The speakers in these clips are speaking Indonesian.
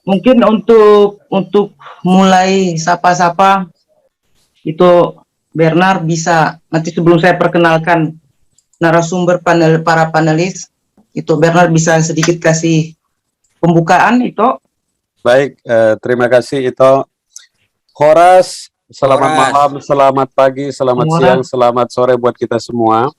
Mungkin untuk mulai sapa-sapa itu Bernard bisa nanti sebelum saya perkenalkan narasumber para panelis itu Bernard bisa sedikit kasih pembukaan itu. Baik, terima kasih Ito. Horas, selamat malam, selamat pagi, selamat siang, selamat sore buat kita semua.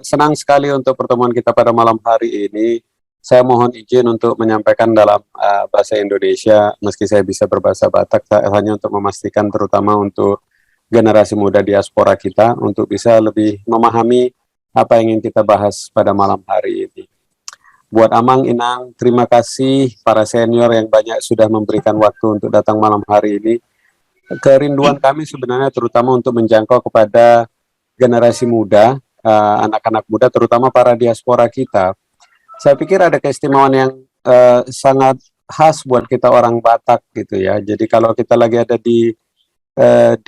Senang sekali untuk pertemuan kita pada malam hari ini. Saya mohon izin untuk menyampaikan dalam bahasa Indonesia, meski saya bisa berbahasa Batak, hanya untuk memastikan terutama untuk generasi muda diaspora kita, untuk bisa lebih memahami apa yang ingin kita bahas pada malam hari ini. Buat Amang, Inang, terima kasih para senior yang banyak sudah memberikan waktu untuk datang malam hari ini. Kerinduan kami sebenarnya terutama untuk menjangkau kepada generasi muda, anak-anak muda, terutama para diaspora kita. Saya pikir ada keistimewaan yang sangat khas buat kita orang Batak gitu ya. Jadi kalau kita lagi ada di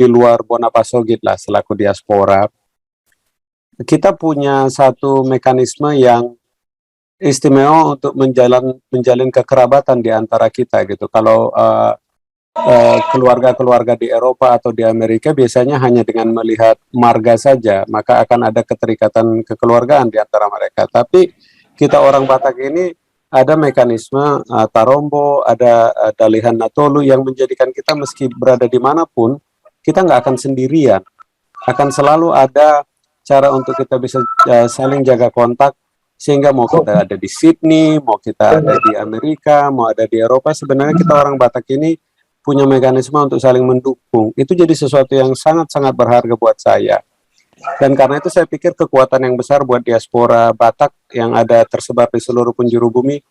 luar Bonapasogit lah selaku diaspora, kita punya satu mekanisme yang istimewa untuk menjalin kekerabatan di antara kita gitu. Kalau keluarga-keluarga di Eropa atau di Amerika biasanya hanya dengan melihat marga saja, maka akan ada keterikatan kekeluargaan di antara mereka. Tapi kita orang Batak ini ada mekanisme tarombo, ada dalihan natolu yang menjadikan kita meski berada dimanapun, kita nggak akan sendirian. Akan selalu ada cara untuk kita bisa saling jaga kontak, sehingga mau kita ada di Sydney, mau kita ada di Amerika, mau ada di Eropa, sebenarnya kita orang Batak ini punya mekanisme untuk saling mendukung. Itu jadi sesuatu yang sangat-sangat berharga buat saya. Dan karena itu saya pikir kekuatan yang besar buat diaspora Batak yang ada tersebar di seluruh penjuru bumi,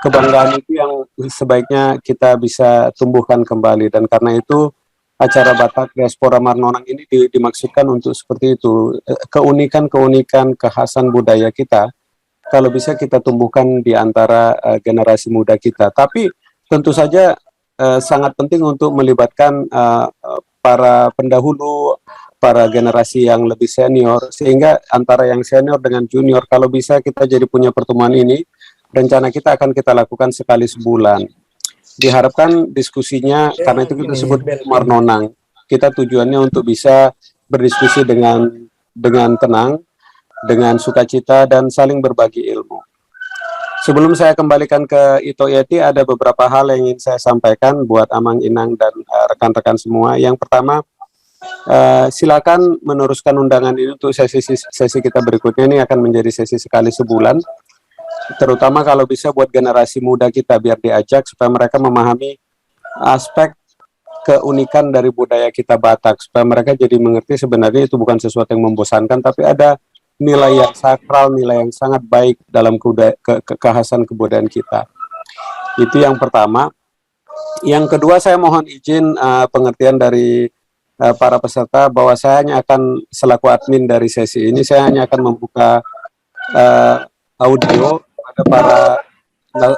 kebanggaan itu yang sebaiknya kita bisa tumbuhkan kembali. Dan karena itu acara Batak Diaspora Marnonang ini dimaksudkan untuk seperti itu, keunikan-keunikan kekhasan budaya kita, kalau bisa kita tumbuhkan di antara generasi muda kita. Tapi tentu saja sangat penting untuk melibatkan para pendahulu, para generasi yang lebih senior, sehingga antara yang senior dengan junior, kalau bisa kita jadi punya pertemuan ini, rencana kita akan kita lakukan sekali sebulan. Diharapkan diskusinya, karena itu kita sebut Marnonang, kita tujuannya untuk bisa berdiskusi dengan tenang, dengan sukacita dan saling berbagi ilmu. Sebelum saya kembalikan ke Ito Yeti, ada beberapa hal yang ingin saya sampaikan buat Amang, Inang, dan rekan-rekan semua. Yang pertama, silakan meneruskan undangan ini untuk sesi kita berikutnya. Ini akan menjadi sesi sekali sebulan, terutama kalau bisa buat generasi muda kita, biar diajak supaya mereka memahami aspek keunikan dari budaya kita Batak, supaya mereka jadi mengerti sebenarnya itu bukan sesuatu yang membosankan, tapi ada nilai yang sakral, nilai yang sangat baik dalam kekhasan kebudayaan kita. Itu yang pertama. Yang kedua, saya mohon izin pengertian dari para peserta bahwa saya hanya akan selaku admin dari sesi ini, saya hanya akan membuka audio pada para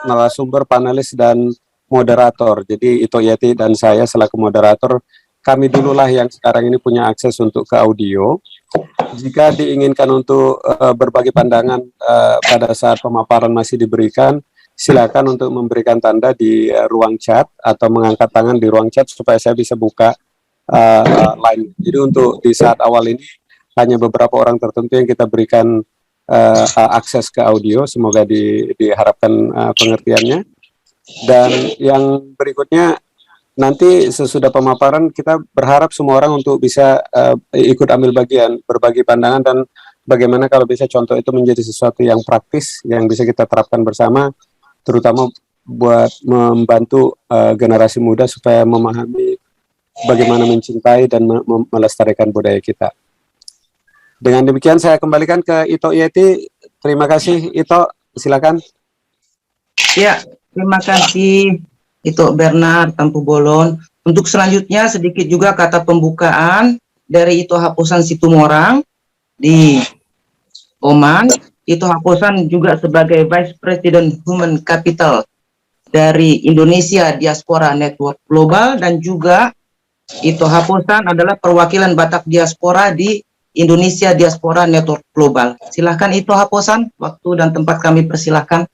narasumber, panelis, dan moderator. Jadi Ito Yeti dan saya selaku moderator, kami dululah yang sekarang ini punya akses untuk ke audio. Jika diinginkan untuk berbagi pandangan pada saat pemaparan masih diberikan, silakan untuk memberikan tanda di ruang chat atau mengangkat tangan di ruang chat supaya saya bisa buka line. Jadi untuk di saat awal ini hanya beberapa orang tertentu yang kita berikan akses ke audio. Semoga diharapkan pengertiannya. Dan yang berikutnya, nanti sesudah pemaparan kita berharap semua orang untuk bisa ikut ambil bagian, berbagi pandangan, dan bagaimana kalau bisa contoh itu menjadi sesuatu yang praktis yang bisa kita terapkan bersama, terutama buat membantu generasi muda supaya memahami bagaimana mencintai dan melestarikan budaya kita. Dengan demikian saya kembalikan ke Ito Yeti. Terima kasih Ito, silakan. Ya, terima kasih Ito Bernard Tampu Bolon. Untuk selanjutnya sedikit juga kata pembukaan dari Ito Hapusan Situmorang di Oman. Ito Hapusan juga sebagai Vice President Human Capital dari Indonesia Diaspora Network Global, dan juga Ito Hapusan adalah perwakilan Batak Diaspora di Indonesia Diaspora Network Global. Silahkan Ito Hapusan, waktu dan tempat kami persilahkan.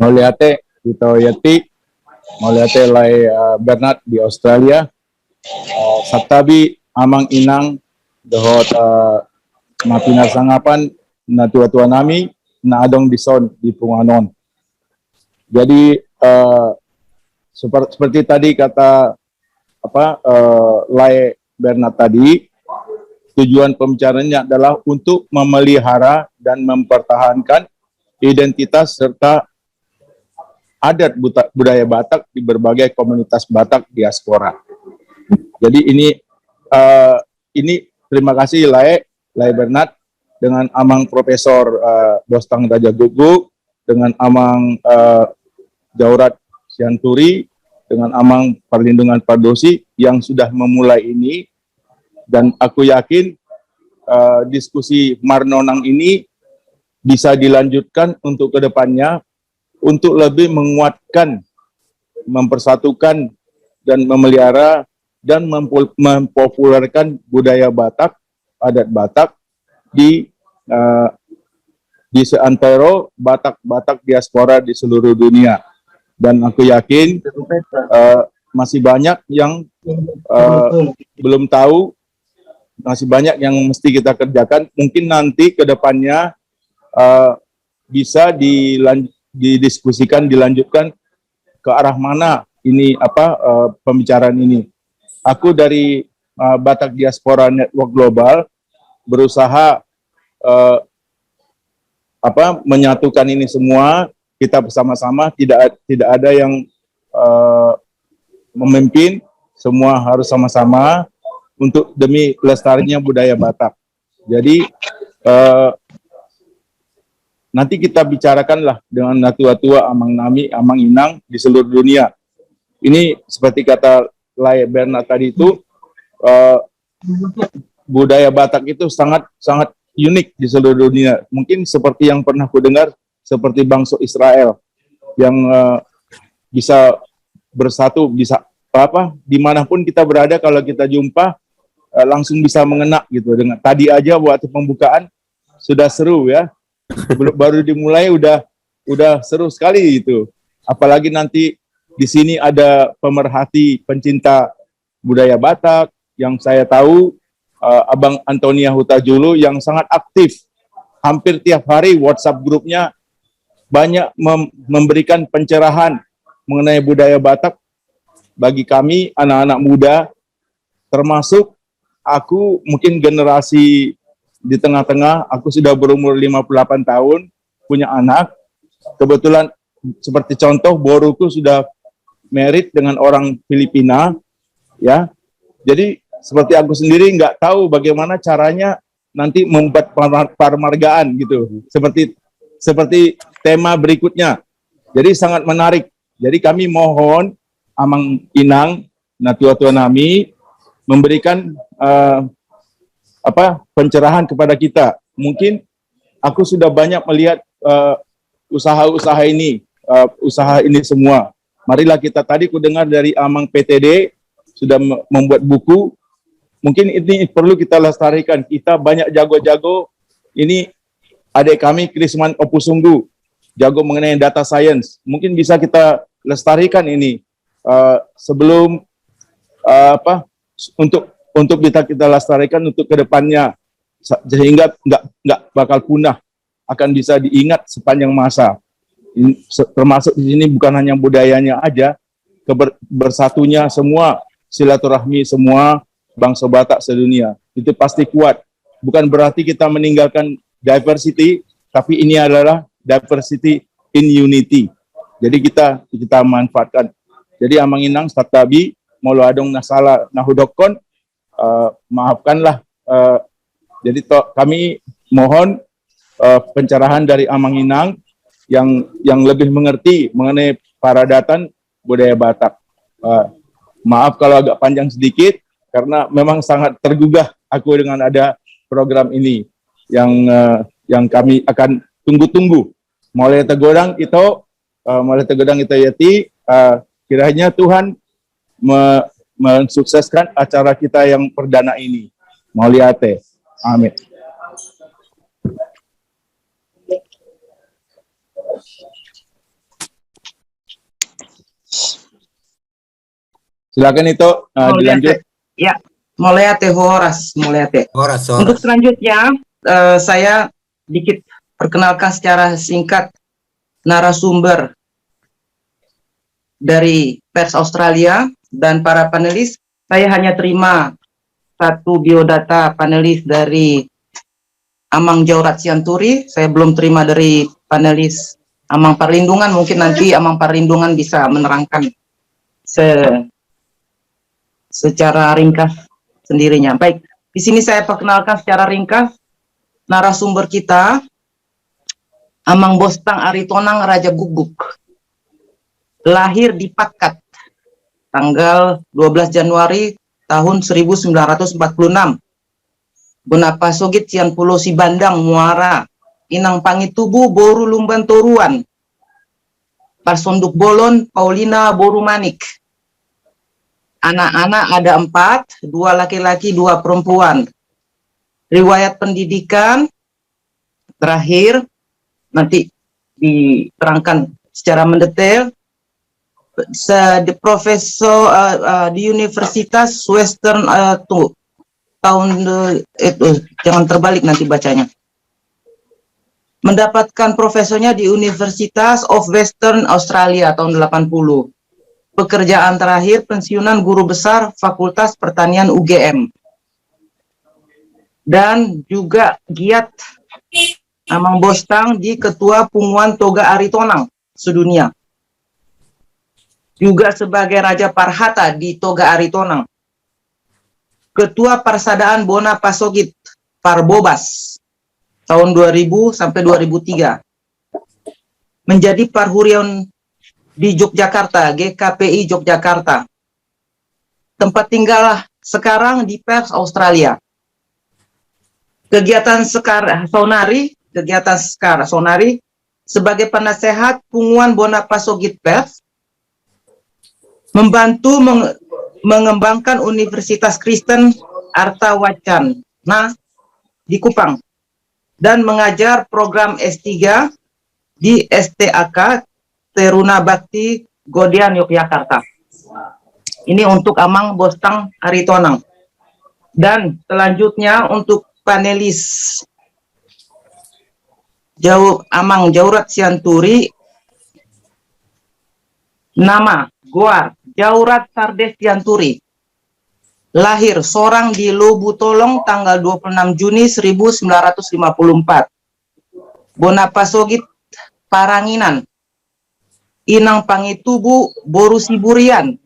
Moliate Ito Yeti, Moliate Lai Bernard di Australia, Sabtabi Amang Inang dohot mapinasangapan na tua-tua nami na adong dison di Punganon. Jadi seperti tadi kata Lai Bernard tadi, tujuan pembicaraannya adalah untuk memelihara dan mempertahankan identitas serta adat budaya Batak di berbagai komunitas Batak diaspora. Jadi ini terima kasih Lai Bernard dengan Amang Profesor Bostang Raja Gugu, dengan Amang Jaurat Sianturi, dengan Amang Perlindungan Pardosi yang sudah memulai ini, dan aku yakin diskusi Marnonang ini bisa dilanjutkan untuk kedepannya untuk lebih menguatkan, mempersatukan dan memelihara dan mempopulerkan budaya Batak, adat Batak di seantero Batak diaspora di seluruh dunia. Dan aku yakin masih banyak yang belum tahu, masih banyak yang mesti kita kerjakan. Mungkin nanti ke depannya bisa didiskusikan, dilanjutkan ke arah mana ini pembicaraan ini. Aku dari Batak Diaspora Network Global berusaha menyatukan ini semua, kita bersama-sama, tidak ada yang memimpin, semua harus sama-sama untuk demi lestarinya budaya Batak. Jadi nanti kita bicarakanlah dengan tua-tua Amang Nami, Amang Inang di seluruh dunia. Ini seperti kata Lai Bernard tadi itu, budaya Batak itu sangat unik di seluruh dunia. Mungkin seperti yang pernah ku dengar, seperti bangsa Israel yang bisa bersatu, bisa dimanapun kita berada, kalau kita jumpa langsung bisa mengena gitu. Dengan tadi aja waktu pembukaan sudah seru ya, baru dimulai udah seru sekali itu. Apalagi nanti di sini ada pemerhati pencinta budaya Batak yang saya tahu, Abang Antonia Hutajulu yang sangat aktif. Hampir tiap hari WhatsApp grupnya banyak memberikan pencerahan mengenai budaya Batak bagi kami anak-anak muda, termasuk aku mungkin generasi di tengah-tengah. Aku sudah berumur 58 tahun, punya anak. Kebetulan seperti contoh, boruku sudah married dengan orang Filipina, ya. Jadi seperti aku sendiri nggak tahu bagaimana caranya nanti membuat permargaan gitu. Seperti tema berikutnya. Jadi sangat menarik. Jadi kami mohon Amang Inang, tua-tua nami memberikan pencerahan kepada kita. Mungkin aku sudah banyak melihat usaha ini semua. Marilah kita, tadi ku dengar dari Amang PTD sudah membuat buku. Mungkin ini perlu kita lestarikan. Kita banyak jago-jago. Ini adik kami Krisman Opusunggu, jago mengenai data science. Mungkin bisa kita lestarikan ini sebelum untuk kita lestarikan untuk kedepannya, sehingga nggak bakal punah, akan bisa diingat sepanjang masa. Termasuk di sini bukan hanya budayanya aja, bersatunya semua, silaturahmi semua bangsa Batak sedunia. Itu pasti kuat. Bukan berarti kita meninggalkan diversity, tapi ini adalah diversity in unity. Jadi kita manfaatkan. Jadi Amang Inang Sabtabi molo adong nasala nahudokon, maafkanlah. Jadi kami mohon pencerahan dari Amang Inang yang lebih mengerti mengenai paradatan budaya Batak. Maaf kalau agak panjang sedikit, karena memang sangat tergugah aku dengan ada program ini yang kami akan tunggu-tunggu. Mulai tegodang itu yeti, kiranya Tuhan mensukseskan acara kita yang perdana ini. Mauliate. Amin. Silakan itu dilanjut. Ya, Moleate Horas, Moleate. Horas, Untuk selanjutnya, saya dikit perkenalkan secara singkat narasumber dari pers Australia dan para panelis. Saya hanya terima satu biodata panelis dari Amang Jaurat Sianturi. Saya belum terima dari panelis Amang Perlindungan. Mungkin nanti Amang Perlindungan bisa menerangkan secara ringkas sendirinya. Baik, di sini saya perkenalkan secara ringkas narasumber kita, Amang Bostang Aritonang Raja Guguk. Lahir di Pakat, tanggal 12 Januari tahun 1946. Bonapasogit Cian Pulau Sibandang, Muara, Inang Pangitubu, Boru Lumban Toruan, Parsonduk Bolon, Paulina Boru Manik. Anak-anak ada 4, 2 laki-laki, 2 perempuan. Riwayat pendidikan terakhir nanti diterangkan secara mendetail. The profesor di Universitas Western jangan terbalik nanti bacanya. Mendapatkan profesornya di Universitas of Western Australia tahun 80. Pekerjaan terakhir pensiunan guru besar Fakultas Pertanian UGM. Dan juga giat Amang Bostang di Ketua Punguan Toga Aritonang sedunia. Juga sebagai Raja Parhata di Toga Aritonang. Ketua Parsadaan Bona Pasogit Parbobas tahun 2000 sampai 2003. Menjadi Parhurion di Yogyakarta, GKPI Yogyakarta. Tempat tinggal sekarang di Perth, Australia. Kegiatan Sonari sebagai penasehat Punguan Bona Pasogit Perth, membantu mengembangkan Universitas Kristen Arta Wacana di Kupang dan mengajar program S3 di STAK Teruna Bakti Godian Yogyakarta. Ini untuk Amang Bostang Aritonang. Dan selanjutnya untuk panelis Amang Jaurat Sianturi, nama Goar Jaurat Sardes Sianturi, lahir Sorang di Lobu Tolong tanggal 26 Juni 1954. Bonapasogit Paranginan, Inang Pangitubu Boru Siburian,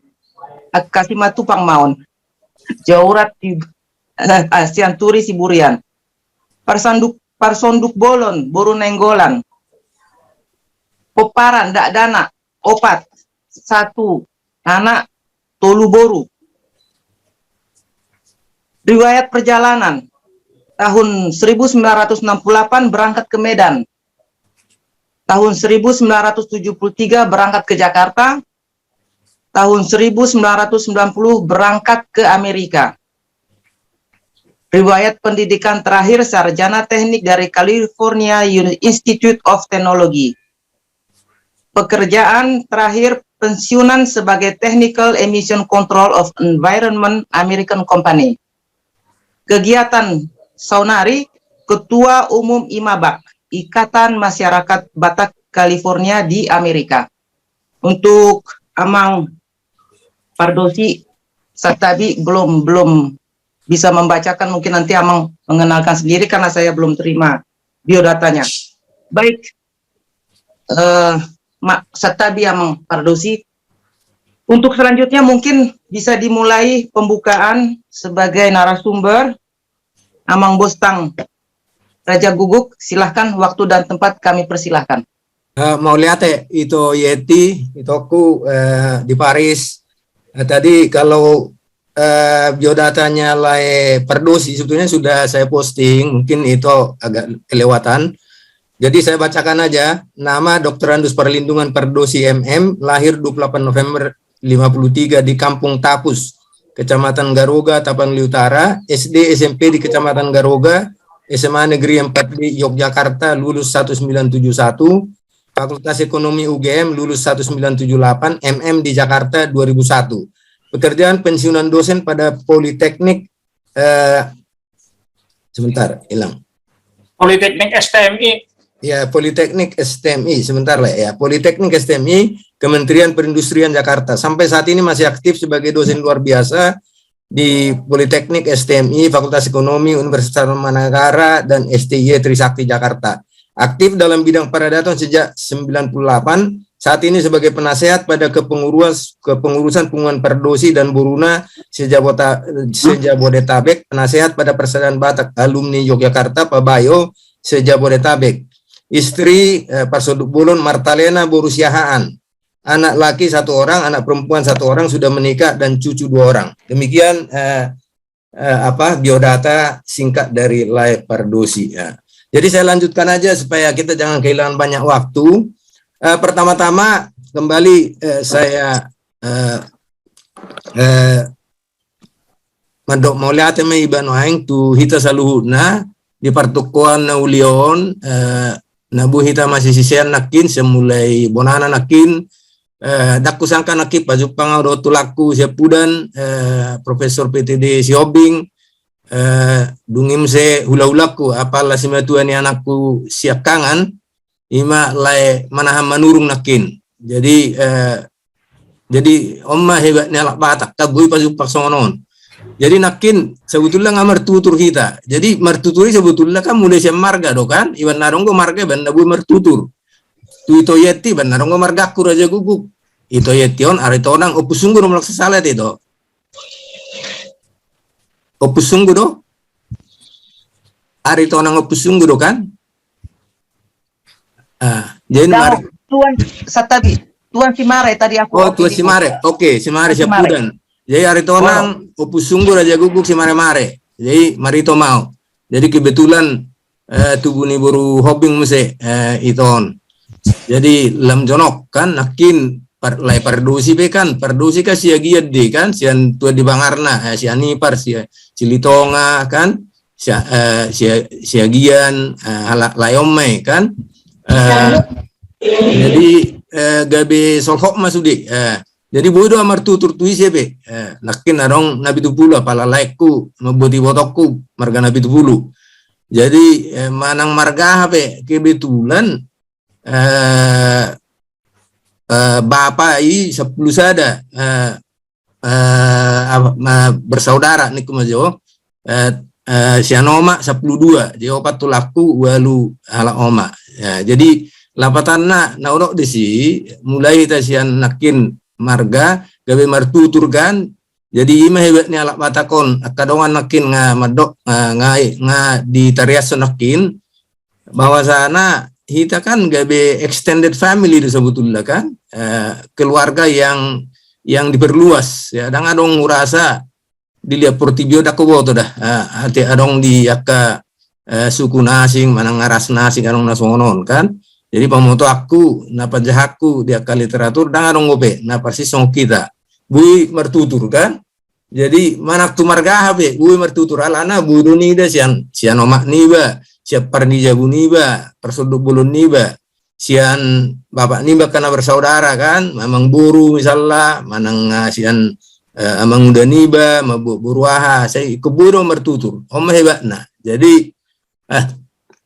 Kasimatu Pangmaon, Jaurat Sianturi Siburian. Parsonduk Bolon Boru Nenggolan. Poparan Dak Dana Opat 1 anak Tolu Boru. Riwayat perjalanan tahun 1968 berangkat ke Medan. Tahun 1973 berangkat ke Jakarta. Tahun 1990 berangkat ke Amerika. Riwayat pendidikan terakhir sarjana teknik dari California Institute of Technology. Pekerjaan terakhir pensiunan sebagai Technical Emission Control of Environment American Company. Kegiatan Sonari, Ketua Umum IMABAK, Ikatan Masyarakat Batak California di Amerika. Untuk Amang Pardosi, saya tadi belum bisa membacakan, mungkin nanti Amang mengenalkan sendiri karena saya belum terima biodatanya. Baik, Satabi Amang Pardosi. Untuk selanjutnya mungkin bisa dimulai pembukaan sebagai narasumber Amang Bostang Raja Guguk. Silahkan, waktu dan tempat kami persilahkan. Mau lihat itu Yeti, itu aku di Paris. Tadi kalau biodatanya Pardosi sebetulnya sudah saya posting, mungkin itu agak kelewatan. Jadi saya bacakan aja. Nama Dr. Andus Perlindungan Pardosi MM, lahir 28 November 53 di Kampung Tapus, Kecamatan Garoga, Tapanuli Utara. SD SMP di Kecamatan Garoga, SMA Negeri 4 di Yogyakarta, lulus 1971. Fakultas Ekonomi UGM, lulus 1978. MM di Jakarta 2001. pekerjaan pensiunan dosen pada Politeknik sebentar hilang. Politeknik STMI. Ya, Politeknik STMI, sebentar lah ya. Politeknik STMI, Kementerian Perindustrian Jakarta. Sampai saat ini masih aktif sebagai dosen luar biasa di Politeknik STMI, Fakultas Ekonomi, Universitas Tarumanagara, dan STY Trisakti Jakarta. Aktif dalam bidang Paradaton sejak 98, saat ini sebagai penasehat pada kepengurusan Punguan Perdosi dan Boruna Sejabodetabek, penasehat pada Persatuan Batak Alumni Yogyakarta Pabayo Sejabodetabek. Istri Parsoduk Bolon Martalena Borusiahaan. Anak laki 1 orang, anak perempuan 1 orang, sudah menikah dan cucu 2 orang. Demikian biodata singkat dari Lai Pardosi. Ya. Jadi saya lanjutkan aja supaya kita jangan kehilangan banyak waktu. Pertama-tama kembali saya mandok mauliate me ibanu aing tu hita saluhuna di partukuan na ulion nabu hita masih sisian nakin semulai bonana nakin daku sangka nakip pajupang do tulaku siapudan Profesor PTD Siobing dungim se hula-hulaku apalah simatuan anakku siap kangan ima lai manaham manurung nakin jadi omma hebat nyalak batak kabui pajupak sonon. Jadi nakin sebetulnya nggak mertutur kita. Jadi mertuturi sebetulnya kan mulai siap marga do kan. Iwan naronggo marga ban nabu mertutur. Tu ito yeti ban naronggo marga ku raja guguk. Ito yeti on aritonang opusunggu nomlak sesalet itu. Opusunggu do. Aritonang opusunggu do kan. Jadi mari. Tuan Satabi, Tuan Simare tadi aku. Oh, Tuan Simare. Oke, Simare siapudan. Jadi hari itu orang opusunggu raja guguk si mare-mare. Jadi mari to mau. Jadi kebetulan tubuh ni baru hobing mese iton. Jadi lam jonok kan nakin lai Pardosi be kan. Pardosi ka sia giat de kan sian tua di Bangarna si Anipar si Litonga kan sia gian layomme kan. Jadi gabe solhok masudi. Jadi bodo amar tutur tuise be nakin arong nabi tupulu pala laikku maboti botokku marga nabi tupulu. Jadi manang marga be kebetulan bapak i 10 sada bersaudara niku majo sianoma 12 jadi opat tulaku walu ala oma. Ya, jadi lapatanna naurok desi mulai ta sian nakin marga gawe martutur kan jadi ima hebatnya alak batakon akadongan nakin nga madok nga di tarias nakin bahwa sana kita kan gawe extended family sebetulnya kan keluarga yang diperluas ya dan adong ngurasa dilihat portibio dak boto dah hati adong di aka suku nasing manang ngaras nasing adong nasonon kan. Jadi pamoto aku, napa jahaku dia ke literatur, dan adong ngope, napa si song kita, bui mertutur kan? Jadi mana tu marga habe, bui mertutur alana budu nida sian omak niba, siap parni jabu niba, persuduk bulun niba, sian bapak niba karena bersaudara kan, memang buru misalnya, manang sian amang muda niba, mabuk buruaha, saya keburu mertutur, om hebat nah, jadi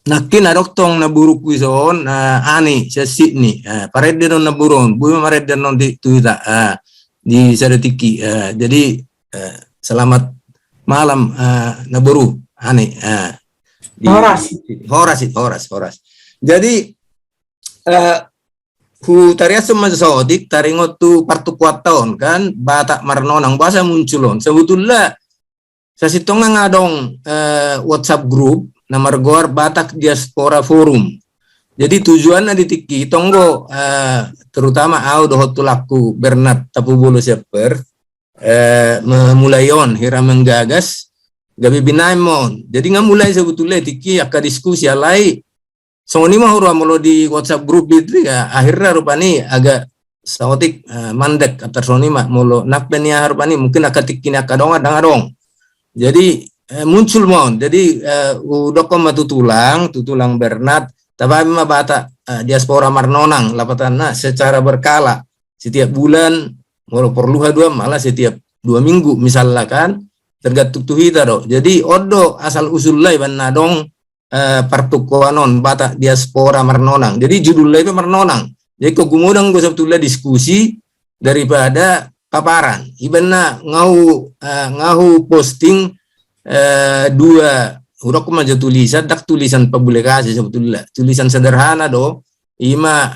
nakin adoktong na buruk wison ani sa Sydney pared denon na buron bumi mared denon di tuita di Sadetiki jadi selamat malam na buru ani Horas jadi hu tariasum masodik taringot tu partukuat tahun kan Batak Marnonang bahasa munculon sebetulnya sa sitong nga ngadong WhatsApp group nomor gor Batak Diaspora Forum. Jadi tujuannya di tiki tonggo terutama dohotulaku Bernard Tapubolo Seper memulayon hira menggagas gabi binaimon. Jadi nggak mulai sebetulnya tiki aka diskusi alai. Songoni mah hurwa mulu di WhatsApp grup itu ya akhirnya rupani agak saotik mandek atar soni mah mulu nakbenia rupani mungkin aka tiki aka dong. Jadi muncul mon jadi udokom tutulang Bernat tapi mah Batak diaspora Marnonang lapatanna secara berkala setiap bulan mau perlu dua malah setiap 2 minggu misalnya kan, tergantung tuh kita do. Jadi odo asal usul lai banna dong pertukuanon Batak diaspora Marnonang. Jadi judulnya itu Marnonang. Jadi kok gumudang gue sebetulnya diskusi daripada paparan. Ibanna ngau posting dua huruf maju tulisan dak tulisan publikasi sebetulnya. Tulisan sederhana do. Ima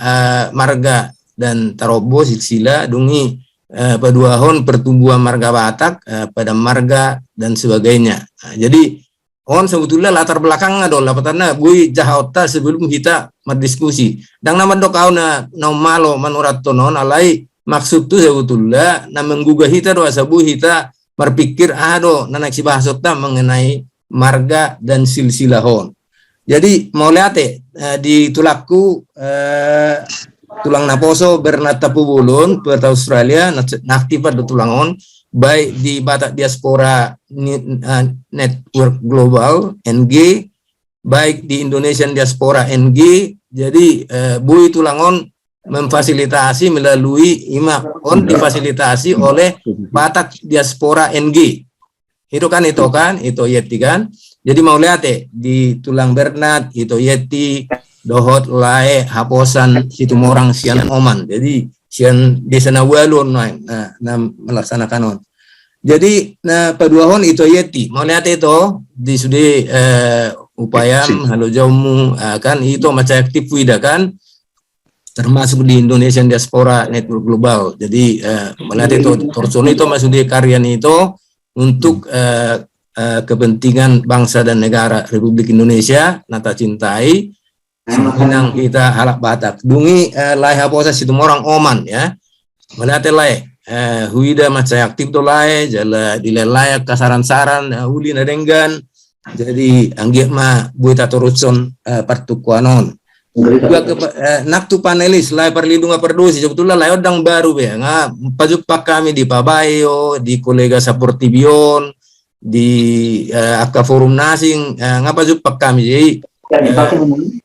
marga dan tarobo silsila dungi paduahon pertumbuhan marga Batak pada marga dan sebagainya. Nah, jadi sebetulnya latar belakangnya adalah petana bui jahota sebelum kita berdiskusi. Dan nama dok kau na malo manurat tonon alai maksud tu sebetulnya na menggugah kita doa sabu kita berpikir nanak si bahasota mengenai marga dan silsilahon. Jadi mau lihat di tulaku tulang naposo Bernard Tapubulun Puerto Australia naktifat do tulangon baik di Batak Diaspora Network Global NG baik di Indonesian Diaspora NG. Jadi bui tulangon memfasilitasi melalui difasilitasi oleh Batak Diaspora NG. Itu kan itu Yeti kan. Jadi mau lihat di tulang Bernard itu Yeti dohot lae haposan situ morang sian oman. Jadi sian desa Nawalun melaksanakan on. Jadi paduahon itu Yeti. Mau lihat itu di sudi upayam halo jamu kan itu macam aktif wida kan termasuk di Indonesian Diaspora Network Global. Jadi melihat itu torson itu masuk di karya itu untuk kepentingan bangsa dan negara Republik Indonesia nata cintai senang kita halak Batak dungi lai haposa situ orang Oman ya melihat lai huida macam aktif to lai jala dilelayak kasaran-saran uli nadenggan jadi anggit ma buita turutson pertukuanon juga naktu panelis lai perlindungan perdosi sebetulnya lai odang baru be pajuk pak kami di Pabayo di kolega Saportibion di Akka Forum Nasing ngapa jupak kami jadi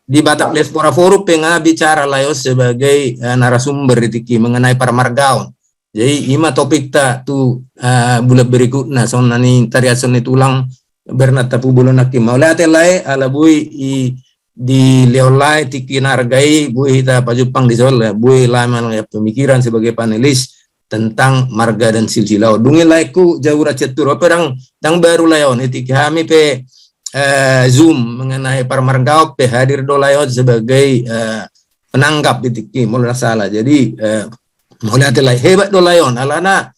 di Batak Diaspora Forum bicara layos sebagai narasumber ditiki mengenai paramargaon. Jadi ima topik tak tu bulan berikutnya sonani tariason tulang Bernard Tapubulun Hakim mau lihat lai ala bui di leolai tiki nargai bui kita pajupang di soal bui laman pemikiran sebagai panelis tentang marga dan silsilah. Dungi laiku jauh racetur apa dang baru layon itu kami pe Zoom mengenai paramargao pe hadir do layon sebagai penanggap ditiki mulai salah. Jadi mulai atelai hebat do layon alana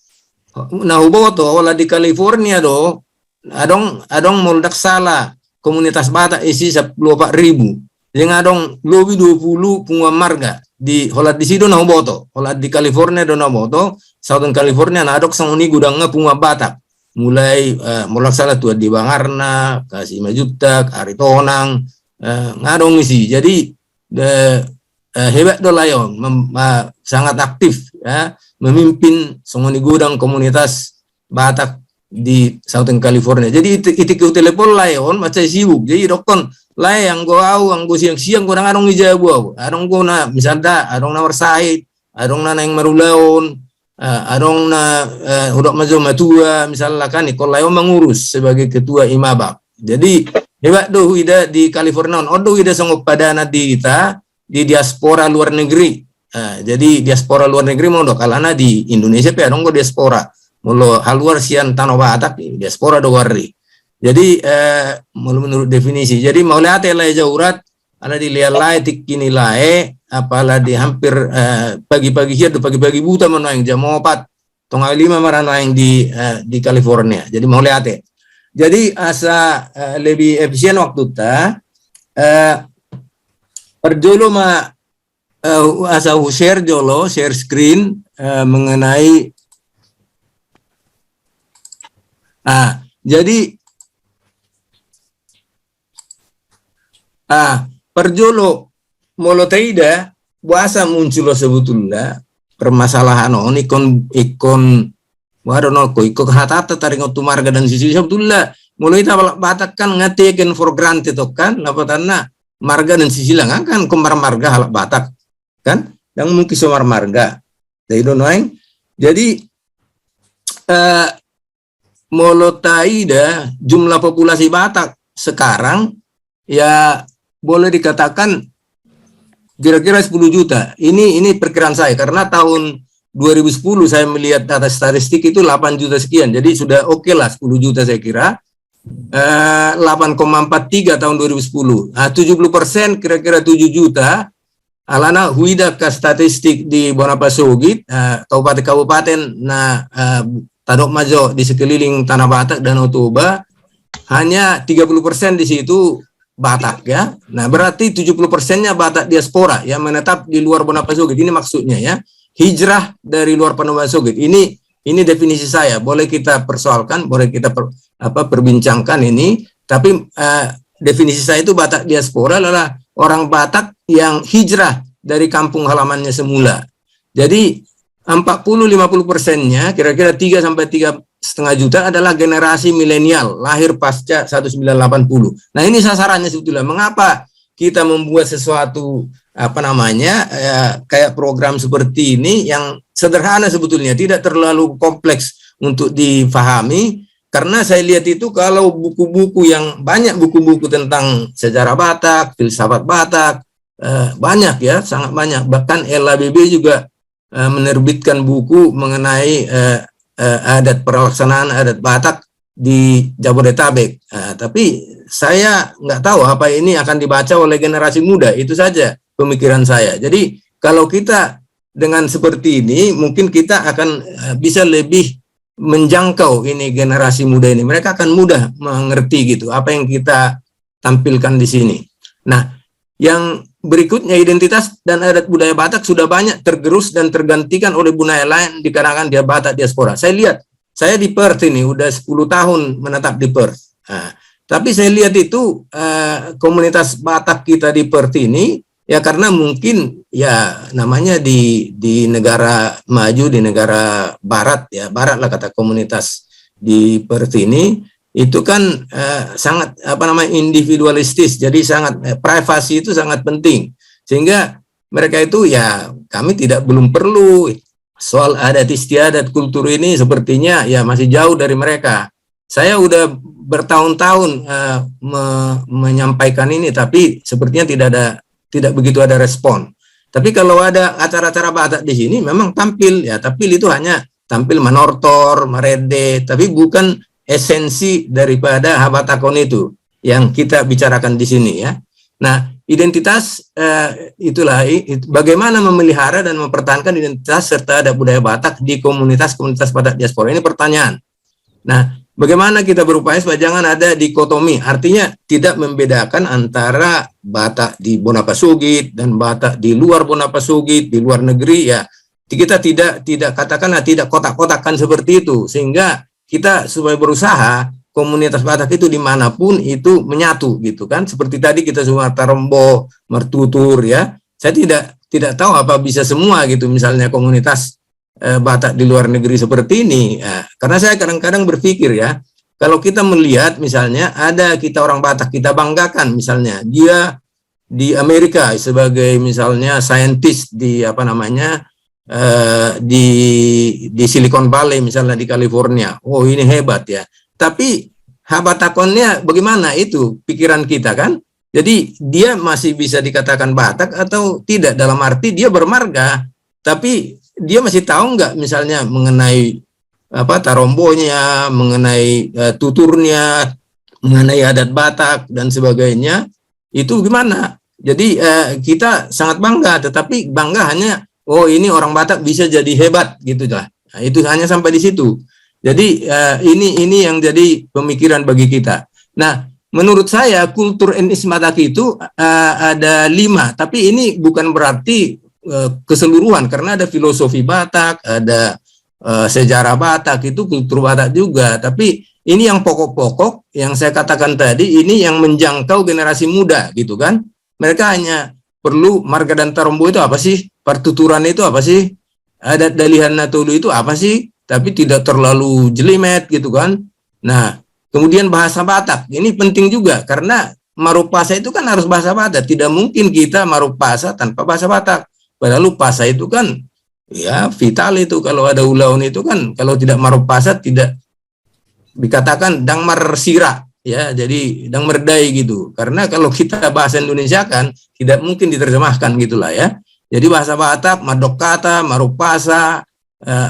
nahuboto wala di California do adong muldak salah komunitas Batak isi 10.000 yang adong lebih 20 punguan marga di holat di situ nahuboto holat di California do nahuboto Southern California nadok sanguni gudangnya punguan Batak mulai salah tua di Bangarna kasih majutak Aritonang ngadong isi jadi hebat do layon sangat aktif ya memimpin sanguni gudang komunitas Batak di Southern California. Jadi itu telepon layon macam sibuk. Jadi dokon lai yang go siang-siang go nang ijabu. Arong go na misalda arong na Warsait, arong na nang Marulaon, arong na udok majo matua misalnya kan ikon layon mengurus sebagai ketua Imabak. Jadi hebat do ida di California odo ida sanggup padana di kita di diaspora luar negeri. Jadi diaspora luar negeri mau do kalana di Indonesia pe arong go diaspora. Mulu haluar sian tanah Batak diaspora do warri. Jadi menurut definisi. Jadi mau lihat lai jaurat ada di lialai tikini lae apalah di hampir pagi-pagi hidup pagi-pagi buta mana yang jam 4 tengah 5 marana yang di California. Jadi mau lihat Jadi asa lebih efisien waktu ta perjolo asa share screen mengenai jadi perjolo moloteida buasa muncul sebetulnya permasalahan ikon wadono ko ikon hatata taringo tumarga dan sisi sebetulnya mulai ta Batak kan ngatekin for granted kan lapatanna marga dan sisi lang kan kemar marga halak Batak kan yang mungkin somar marga they don't know jadi eh, Molotaida, jumlah populasi Batak sekarang ya boleh dikatakan kira-kira 10 juta. Ini perkiraan saya karena tahun 2010 saya melihat data statistik itu 8 juta sekian. Jadi sudah oke lah 10 juta saya kira. 8,43 tahun 2010. Nah, 70% kira-kira 7 juta. Alana huida ke statistik di Bonapasugit, kabupaten-kabupaten Tadok Majo di sekeliling Tanah Batak dan Toba, hanya 30% di situ Batak ya. Nah, berarti 70%-nya Batak diaspora yang menetap di luar Bonapasugit. Ini maksudnya ya. Hijrah dari luar Bonapasugit. Ini definisi saya. Boleh kita persoalkan, boleh kita perbincangkan ini, tapi definisi saya itu Batak diaspora adalah orang Batak yang hijrah dari kampung halamannya semula. Jadi 40-50%-nya kira-kira 3 sampai 3,5 juta adalah generasi milenial lahir pasca 1980. Nah, ini sasarannya sebetulnya. Mengapa kita membuat sesuatu kayak program seperti ini yang sederhana sebetulnya, tidak terlalu kompleks untuk difahami. Karena saya lihat itu kalau buku-buku yang banyak buku-buku tentang sejarah Batak, filsafat Batak, banyak ya, sangat banyak. Bahkan LABB juga menerbitkan buku mengenai adat pelaksanaan adat Batak di Jabodetabek. Tapi saya nggak tahu apa ini akan dibaca oleh generasi muda, itu saja pemikiran saya. Jadi kalau kita dengan seperti ini, mungkin kita akan bisa lebih menjangkau ini generasi muda ini. Mereka akan mudah mengerti gitu apa yang kita tampilkan di sini. Nah, yang berikutnya identitas dan adat budaya Batak sudah banyak tergerus dan tergantikan oleh budaya lain di kalangan dia Batak diaspora. Saya lihat, saya di Perth ini udah 10 tahun menetap di Perth. Nah, tapi saya lihat itu komunitas Batak kita di Perth ini ya karena mungkin ya namanya di negara maju, di negara barat ya, barat lah kata komunitas di Perth ini, itu kan sangat individualistis, jadi sangat privasi itu sangat penting, sehingga mereka itu ya kami belum perlu soal adat istiadat kultur ini, sepertinya ya masih jauh dari mereka. Saya udah bertahun-tahun menyampaikan ini, tapi sepertinya tidak begitu ada respon. Tapi kalau ada acara-acara Batak di sini memang tampil ya, tampil itu hanya tampil menortor, merede, tapi bukan esensi daripada Habatakon itu yang kita bicarakan di sini ya. Nah, identitas itulah bagaimana memelihara dan mempertahankan identitas serta adat budaya Batak di komunitas-komunitas Batak diaspora. Ini pertanyaan. Nah, bagaimana kita berupaya supaya jangan ada dikotomi, artinya tidak membedakan antara Batak di Bonapasugit dan Batak di luar Bonapasugit, di luar negeri ya. Kita tidak katakanlah tidak kotak-kotakan seperti itu, sehingga kita supaya berusaha komunitas Batak itu dimanapun itu menyatu gitu kan. Seperti tadi kita Sumatera Rembo, Mertutur ya. Saya tidak tahu apa bisa semua gitu misalnya komunitas Batak di luar negeri seperti ini ya, karena saya kadang-kadang berpikir ya, kalau kita melihat misalnya ada kita orang Batak kita banggakan misalnya dia di Amerika sebagai misalnya saintis di di Silicon Valley misalnya di California, oh ini hebat ya, tapi Habatakonnya bagaimana itu pikiran kita kan, jadi dia masih bisa dikatakan Batak atau tidak, dalam arti dia bermarga tapi dia masih tahu nggak misalnya mengenai tarombonya, mengenai tuturnya, mengenai adat Batak dan sebagainya, itu gimana? Jadi kita sangat bangga, tetapi bangga hanya oh ini orang Batak bisa jadi hebat gitu lah. Nah, itu hanya sampai di situ. Jadi ini yang jadi pemikiran bagi kita. Nah, menurut saya kultur etnis Batak itu ada 5, tapi ini bukan berarti keseluruhan, karena ada filosofi Batak, ada sejarah Batak, itu kultur Batak juga. Tapi ini yang pokok-pokok yang saya katakan tadi, ini yang menjangkau generasi muda gitu kan. Mereka hanya perlu marga dan tarombo itu apa sih, pertuturan itu apa sih, adat Dalihan Natolu itu apa sih, tapi tidak terlalu jelimet gitu kan. Nah, kemudian bahasa Batak ini penting juga, karena Marupasa itu kan harus bahasa Batak, tidak mungkin kita Marupasa tanpa bahasa Batak. Padahal Pasa itu kan ya vital itu. Kalau ada ulaun itu kan, kalau tidak marupasa tidak dikatakan dang marsira, ya, jadi dang merdai gitu. Karena kalau kita bahasa Indonesia kan tidak mungkin diterjemahkan gitulah ya. Jadi bahasa Batak madok kata, marupasa,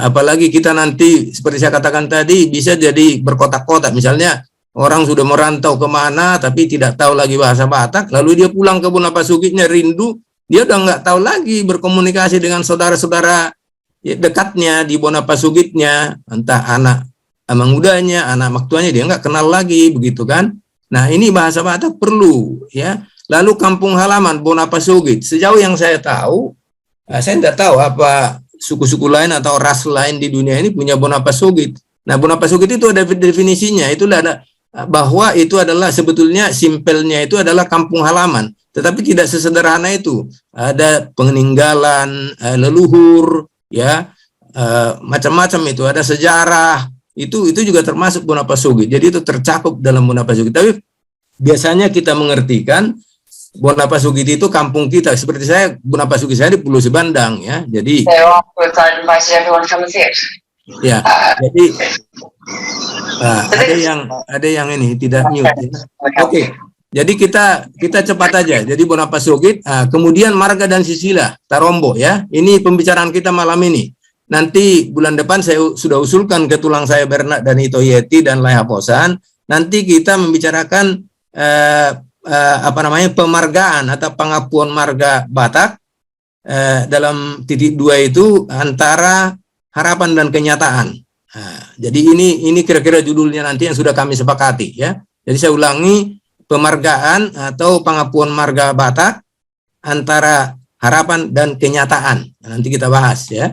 apalagi kita nanti seperti saya katakan tadi bisa jadi berkotak-kotak. Misalnya orang sudah merantau kemana tapi tidak tahu lagi bahasa Batak, lalu dia pulang ke Bonapasugitnya rindu, dia udah nggak tahu lagi berkomunikasi dengan saudara-saudara dekatnya di Bonapasugitnya, entah anak amang mudanya, anak maktuanya, dia nggak kenal lagi, begitu kan. Nah ini bahasa Batak perlu ya. Lalu kampung halaman Bonapasugit, sejauh yang saya tahu, saya tidak tahu apa suku-suku lain atau ras lain di dunia ini punya Bonapasugit. Nah Bonapasugit itu ada definisinya, itulah ada bahwa itu adalah sebetulnya simpelnya itu adalah kampung halaman, tetapi tidak sesederhana itu. Ada peninggalan leluhur, ya, macam-macam itu, ada sejarah, itu juga termasuk Bonapasugit. Jadi itu tercakup dalam Bonapasugit. Tapi biasanya kita mengertikan Bonapasugit itu kampung kita. Seperti saya, Bonapasugit saya di Pulau Sibandang, ya. Jadi ya, jadi ada yang ini tidak mute. Ya. Oke. Jadi kita cepat aja. Jadi Bonapasugit, kemudian Marga dan Sisila, Tarombo, ya. Ini pembicaraan kita malam ini. Nanti bulan depan saya sudah usulkan ke tulang saya Bernard dan Ito Yeti dan Lai Haposan. Nanti kita membicarakan pemargaan atau pengakuan marga Batak dalam titik 2 itu antara harapan dan kenyataan. Jadi ini kira-kira judulnya nanti yang sudah kami sepakati, ya. Jadi saya ulangi, pemargaan atau pengakuan marga Batak antara harapan dan kenyataan. Nanti kita bahas, ya.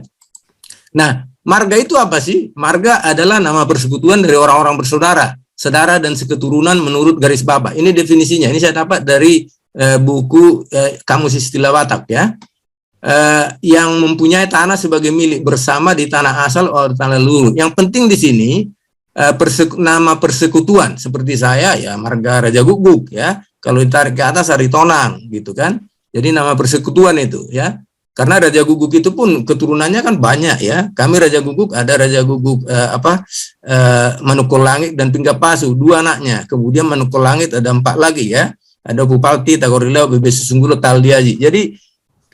Nah, marga itu apa sih? Marga adalah nama persekutuan dari orang-orang bersaudara, sedara dan seketurunan menurut garis baba. Ini definisinya. Ini saya dapat dari buku Kamus Istilah Batak, ya. Yang mempunyai tanah sebagai milik bersama di tanah asal atau tanah leluhur. Yang penting di sini nama persekutuan seperti saya, ya, marga Raja Guguk, ya. Kalau ditarik ke atas Aritonang, gitu kan. Jadi nama persekutuan itu, ya. Karena Raja Guguk itu pun keturunannya kan banyak, ya. Kami Raja Guguk, ada Raja Guguk Manukul Langit dan Pinggapasu, 2 anaknya. Kemudian Manukul Langit ada 4 lagi, ya. Ada Bupalti, Tagorilau, Bebe Susunggulo, Taldiaji. Jadi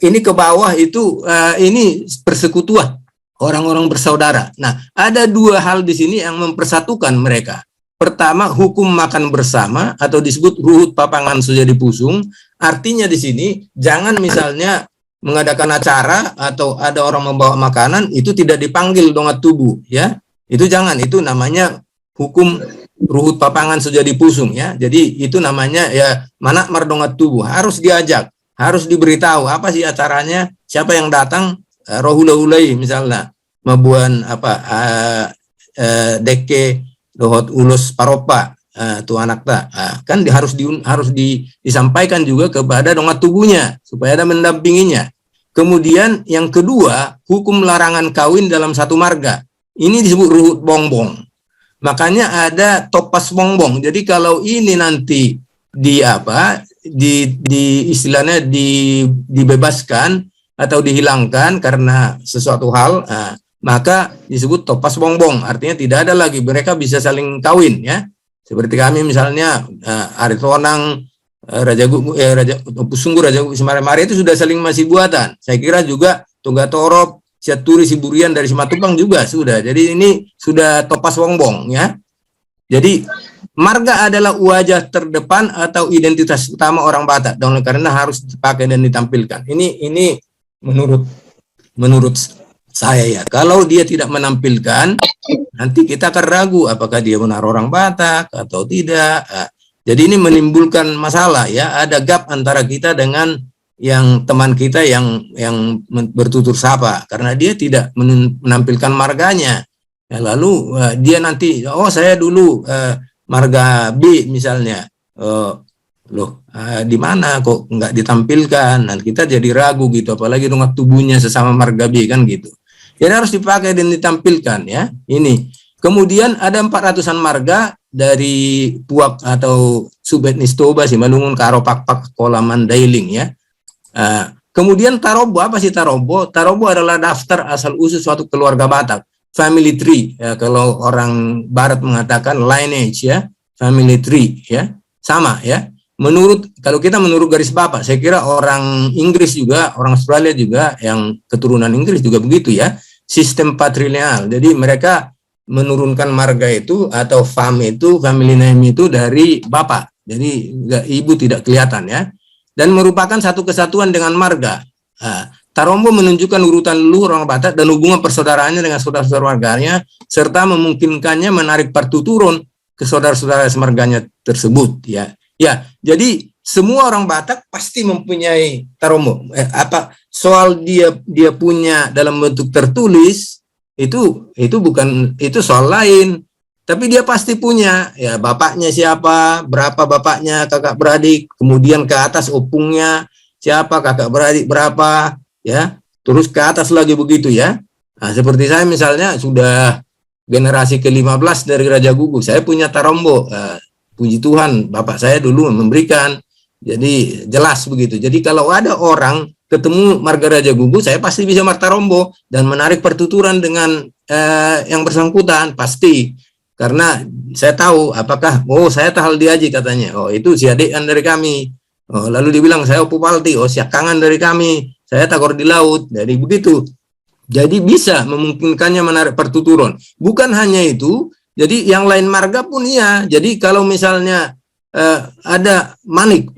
ini ke bawah itu ini persekutuan orang-orang bersaudara. Nah, ada 2 hal di sini yang mempersatukan mereka. Pertama, hukum makan bersama atau disebut ruhut papangan sujadi pusung. Artinya di sini jangan misalnya mengadakan acara atau ada orang membawa makanan itu tidak dipanggil dongat tubuh, ya. Itu jangan, itu namanya hukum ruhut papangan sujadi pusung, ya. Jadi itu namanya ya manak mardongat tubuh, harus diajak, harus diberitahu apa sih acaranya, siapa yang datang, rohula-hulai misalnya, mabuan deke dohot ulus paropa tu anak tak, kan harus disampaikan juga kepada dongat tubuhnya supaya ada mendampinginya. Kemudian yang kedua, hukum larangan kawin dalam satu marga. Ini disebut ruhut bongbong. Makanya ada topas bongbong. Jadi kalau ini nanti istilahnya dibebaskan atau dihilangkan karena sesuatu hal, maka disebut topas bongbong. Artinya tidak ada lagi, mereka bisa saling kawin, ya. Seperti kami misalnya Aritonang, Raja Guguk, Raja Pusunggu, Raja Guguk, Semare-mare itu sudah saling masih buatan. Saya kira juga Tunggatorop, Siaturi, Siburian dari Simatupang juga sudah. Jadi ini sudah topas bongbong, ya. Jadi marga adalah wajah terdepan atau identitas utama orang Batak, dan karena harus dipakai dan ditampilkan. Ini menurut saya, ya. Kalau dia tidak menampilkan, nanti kita akan ragu apakah dia benar orang Batak atau tidak. Jadi ini menimbulkan masalah, ya. Ada gap antara kita dengan yang teman kita yang bertutur sapa karena dia tidak menampilkan marganya. Ya, lalu dia nanti, oh saya dulu marga B misalnya, di mana kok nggak ditampilkan? Dan kita jadi ragu gitu, apalagi dongat tubuhnya sesama marga B kan gitu. Jadi harus dipakai dan ditampilkan, ya. Ini. Kemudian ada 400-an marga dari Puak atau Subetnis Toba, Simalungun, Karo, Pakpak, Kola, Mandailing, ya. Kemudian Tarobo, apa sih Tarobo? Tarobo adalah daftar asal-usul suatu keluarga Batak, family tree. Ya, kalau orang Barat mengatakan lineage ya, family tree ya, sama ya. Kalau kita menurut garis bapak, saya kira orang Inggris juga, orang Australia juga, yang keturunan Inggris juga begitu ya, sistem patrilineal. Jadi mereka menurunkan marga itu atau family name itu dari bapak. Jadi ibu tidak kelihatan ya. Dan merupakan satu kesatuan dengan marga. Tarombo menunjukkan urutan leluhur orang Batak dan hubungan persaudaraannya dengan saudara-saudara marganya, serta memungkinkannya menarik pertuturan ke saudara-saudara semarganya tersebut ya. Ya, jadi semua orang Batak pasti mempunyai Tarombo. Soal dia punya dalam bentuk tertulis itu bukan, itu soal lain. Tapi dia pasti punya, ya bapaknya siapa, berapa bapaknya, kakak beradik, kemudian ke atas opungnya siapa, kakak beradik berapa, ya, terus ke atas lagi begitu ya. Nah, seperti saya misalnya sudah generasi ke-15 dari Raja Gugu, saya punya Tarombo, puji Tuhan, bapak saya dulu memberikan, jadi jelas begitu. Jadi kalau ada orang ketemu marga Raja Gugu, saya pasti bisa Tarombo dan menarik pertuturan dengan yang bersangkutan, pasti. Karena saya tahu apakah, saya Tahal Diaji katanya, itu si adekan dari kami. Lalu dibilang saya Opu Palti, siakangan dari kami, saya Tagor di Laut, jadi begitu. Jadi bisa memungkinkannya menarik pertuturan. Bukan hanya itu, jadi yang lain marga pun iya. Jadi kalau misalnya ada manik,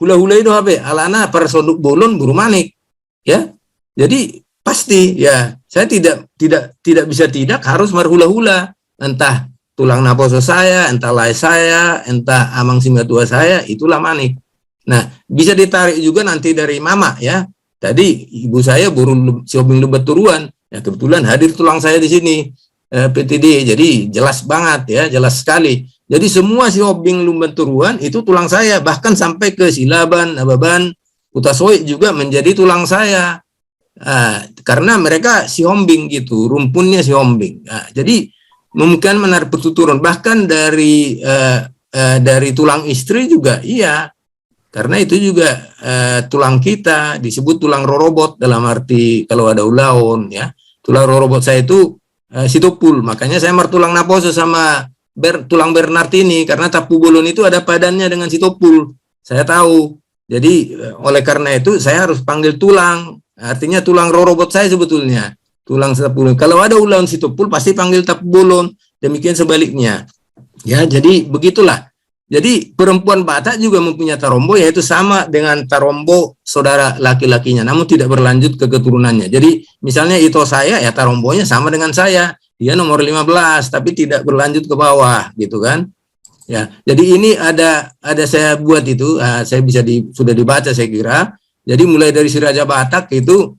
hula-hula itu apa? Alana persoduk bolon buru manik, ya. Jadi pasti ya, saya tidak bisa tidak harus marhula-hula, entah tulang naposo saya, entah lai saya, entah amang simbatua saya, itulah manik. Nah, bisa ditarik juga nanti dari mama ya. Tadi ibu saya buru siobing lebet turuan, ya kebetulan hadir tulang saya di sini PTD, jadi jelas banget ya, jelas sekali. Jadi semua siobing lumban turuan itu tulang saya, bahkan sampai ke Silaban, Nababan, Utasoi juga menjadi tulang saya. Karena mereka siombing gitu, rumpunnya siombing. Jadi mungkin menarik pertuturan, bahkan dari tulang istri juga iya, karena itu juga tulang kita disebut tulang rorobot, dalam arti kalau ada ulaun ya, tulang rorobot saya itu Sitopul, makanya saya martulang naposo sama tulang Bernard ini, karena tapu bolon itu ada padannya dengan Sitopul, saya tahu. Jadi oleh karena itu saya harus panggil tulang, artinya tulang rorobot saya sebetulnya tulang Sitopul. Kalau ada ulang Sitopul pasti panggil tapu bolon, demikian sebaliknya. Ya, jadi begitulah. Jadi perempuan Batak juga mempunyai Tarombo, yaitu sama dengan Tarombo saudara laki-lakinya, namun tidak berlanjut ke keturunannya. Jadi misalnya itu saya, ya Tarombonya sama dengan saya, dia nomor 15, tapi tidak berlanjut ke bawah, gitu kan? Ya, jadi ini ada saya buat itu, saya bisa sudah dibaca saya kira. Jadi mulai dari si Raja Batak itu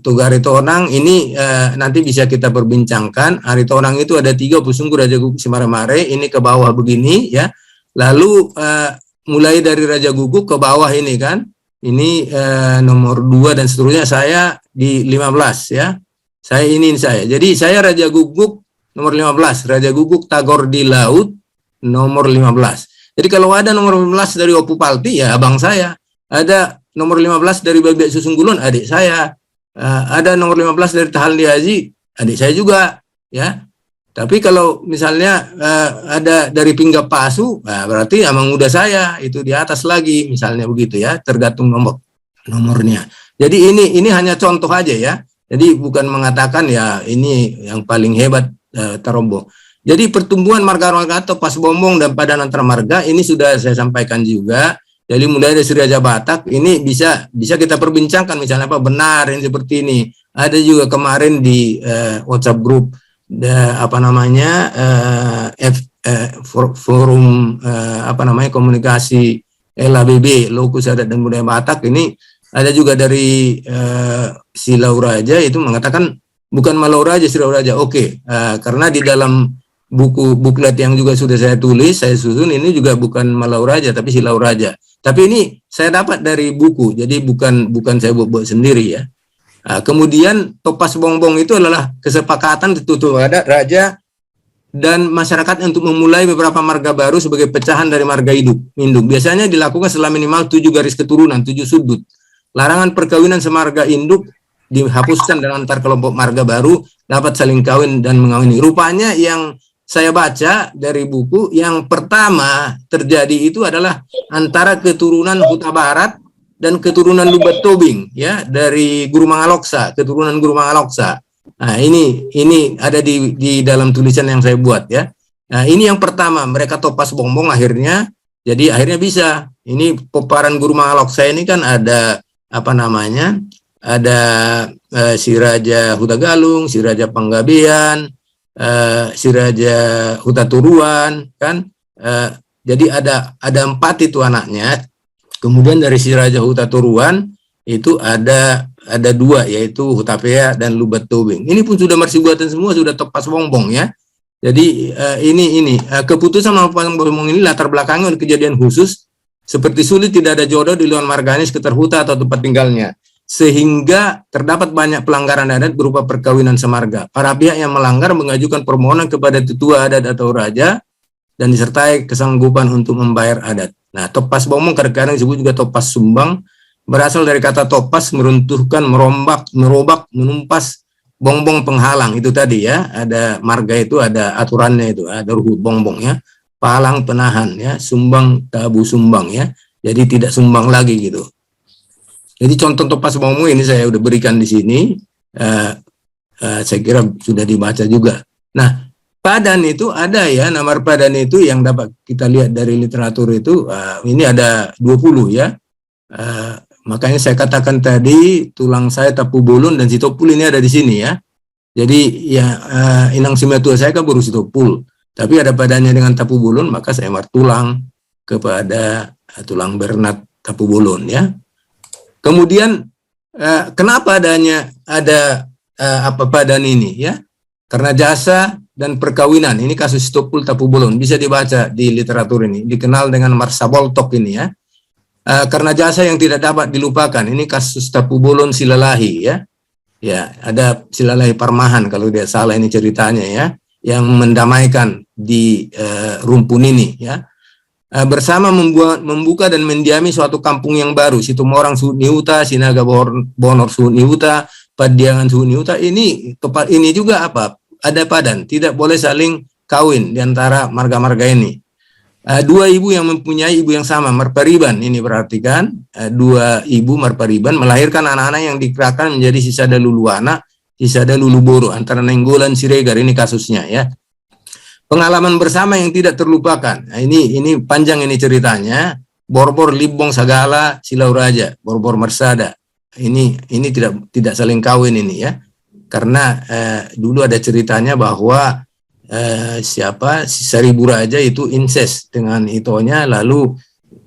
Tugaritonang ini nanti bisa kita perbincangkan. Aritonang itu ada 3, Pusunggu, Raja Guguk, Simare-Mare, ini ke bawah begini ya. Lalu mulai dari Raja Guguk ke bawah ini kan, ini nomor 2 dan seterusnya, saya di 15 ya. Saya. Jadi saya Raja Guguk nomor 15, Raja Guguk Tagor di Laut nomor 15. Jadi kalau ada nomor 15 dari Opu Palti ya abang saya. Ada nomor 15 dari Babek Susunggulon adik saya. Ada nomor 15 dari Tahal Diaji adik saya juga ya. Tapi kalau misalnya ada dari Pinggap Pasu, berarti amang muda saya itu di atas lagi, misalnya begitu ya, tergantung nomornya. Jadi ini hanya contoh aja ya. Jadi bukan mengatakan ya ini yang paling hebat Tarombo. Jadi pertumbuhan marga-marga atau pas bombong dan padan antar marga ini sudah saya sampaikan juga. Jadi mulai dari Raja Batak ini bisa kita perbincangkan, misalnya apa benar ini seperti ini. Ada juga kemarin di WhatsApp group forum komunikasi LABB, Lokus Adat dan Budaya Batak, ini ada juga dari si Lauraja itu mengatakan bukan Malauraja, si Lauraja. Karena di dalam buklet yang juga sudah saya tulis, saya susun, ini juga bukan Malauraja tapi si Lauraja. Tapi ini saya dapat dari buku, jadi bukan saya buat sendiri ya. Kemudian Topas Bongbong itu adalah kesepakatan tertutup adat raja dan masyarakat untuk memulai beberapa marga baru sebagai pecahan dari marga induk. Biasanya dilakukan setelah minimal 7 garis keturunan, 7 sudut. larangan perkawinan semarga induk dihapuskan dan antar kelompok marga baru dapat saling kawin dan mengawini. Rupanya yang saya baca dari buku, yang pertama terjadi itu adalah antara keturunan Huta Barat dan keturunan Lubat Tobing, ya, dari Guru Mangaloksa, keturunan Guru Mangaloksa. Nah, ini ada di dalam tulisan yang saya buat, ya. Nah, ini yang pertama, mereka topas bongbong akhirnya, jadi akhirnya bisa. Ini peparan Guru Mangaloksa ini kan ada apa namanya? Ada si Raja Huta Galung, si Raja Panggabean, si Raja Huta Turuan, kan? Jadi ada 4 itu anaknya. Kemudian dari si Raja Huta Turuan itu ada 2, yaitu Hutapea dan Lubat Tobing. Ini pun sudah marsibuatan semua, sudah topas bongbong, ya. Jadi ini keputusan melepas bongbong ini latar belakangnya oleh kejadian khusus seperti sulit tidak ada jodoh di luar marganis keterhuta atau tempat tinggalnya, sehingga terdapat banyak pelanggaran adat berupa perkawinan semarga. Para pihak yang melanggar mengajukan permohonan kepada tetua adat atau raja dan disertai kesanggupan untuk membayar adat. Nah, topas bongbong kadang-kadang disebut juga topas sumbang, berasal dari kata topas, meruntuhkan, merobak, menumpas bongbong penghalang. Itu tadi, ya, ada marga itu ada aturannya, itu ada ruhut bongbong, ya, palang penahan, ya, sumbang tabu sumbang, ya, jadi tidak sumbang lagi gitu. Jadi contoh topas bongbong ini saya udah berikan di sini, saya kira sudah dibaca juga. Nah, padan itu ada, ya, nama padan itu yang dapat kita lihat dari literatur itu, ini ada 20, ya. Makanya saya katakan tadi tulang saya Tapu Bolon dan Sitopul ini ada di sini, ya. Jadi ya inang simatua saya kan baru Sitopul, tapi ada padannya dengan Tapu Bolon, maka saya martulang kepada tulang Bernat Tapu Bolon, ya. Kemudian kenapa ada apa padan ini, ya? Karena jasa dan perkawinan. Ini kasus Sitopul Tapu Bolon, bisa dibaca di literatur ini, dikenal dengan Marsaboltok ini, ya. Karena jasa yang tidak dapat dilupakan. Ini kasus Tapu Bolon Silalahi, ya. Ya, ada Silalahi Parmahan kalau dia salah ini ceritanya, ya, yang mendamaikan di rumpun ini, ya. Bersama membuka dan mendiami suatu kampung yang baru, Situmorang Suhut Niuta, Sinaga Bonor Suhut Niuta, Padiangan Suhut Niuta. Ini juga apa? Ada padan, tidak boleh saling kawin di antara marga-marga ini. 2 ibu yang mempunyai ibu yang sama, Marpariban, ini berarti kan 2 ibu Marpariban melahirkan anak-anak yang dikerahkan menjadi Sisada Luluana, Sisada Luluboro, antara Nenggolan Siregar. Ini kasusnya, ya. Pengalaman bersama yang tidak terlupakan. Nah, ini panjang ini ceritanya. Borbor Libong Sagala Silau Raja, Borbor Mersada. Ini tidak saling kawin ini, ya. Karena dulu ada ceritanya bahwa si Seribu Raja itu incest dengan Itonya, lalu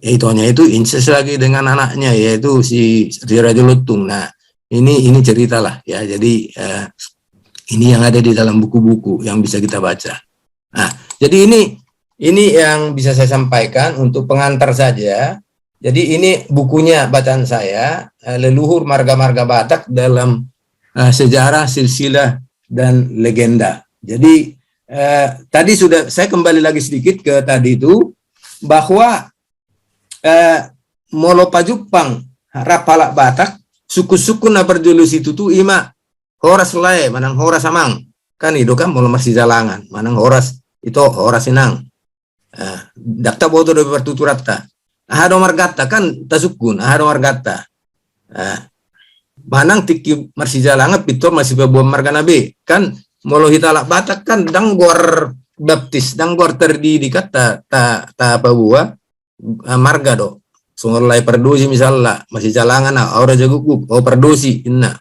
Itonya itu incest lagi dengan anaknya, yaitu si Raja Lutung. Nah, ini ceritalah, ya. Jadi ini yang ada di dalam buku-buku yang bisa kita baca. Nah, jadi ini yang bisa saya sampaikan untuk pengantar saja. Jadi ini bukunya bacaan saya, Leluhur Marga-Marga Batak dalam Sejarah, Silsilah, dan Legenda. Jadi tadi sudah saya kembali lagi sedikit ke tadi itu, bahwa Molo Pajupang Rapalak Batak suku-suku na perjulus itu tuh ima horas lae manang horas amang, kan itu kan Molo Marsi Jalangan manang horas itu horas inang, dakta boto do pertuturata ahado margata kan tasukun ahado margata, manang tiki Marsi Jalangan pitor masih bebuam marganabe kan Molo Hitalak Batak kan danggor baptis, danggor terdiri kata apa buah marga do. Sungurlai perdosi misalnya masih Jalangan aura jaguguk perdosi inna.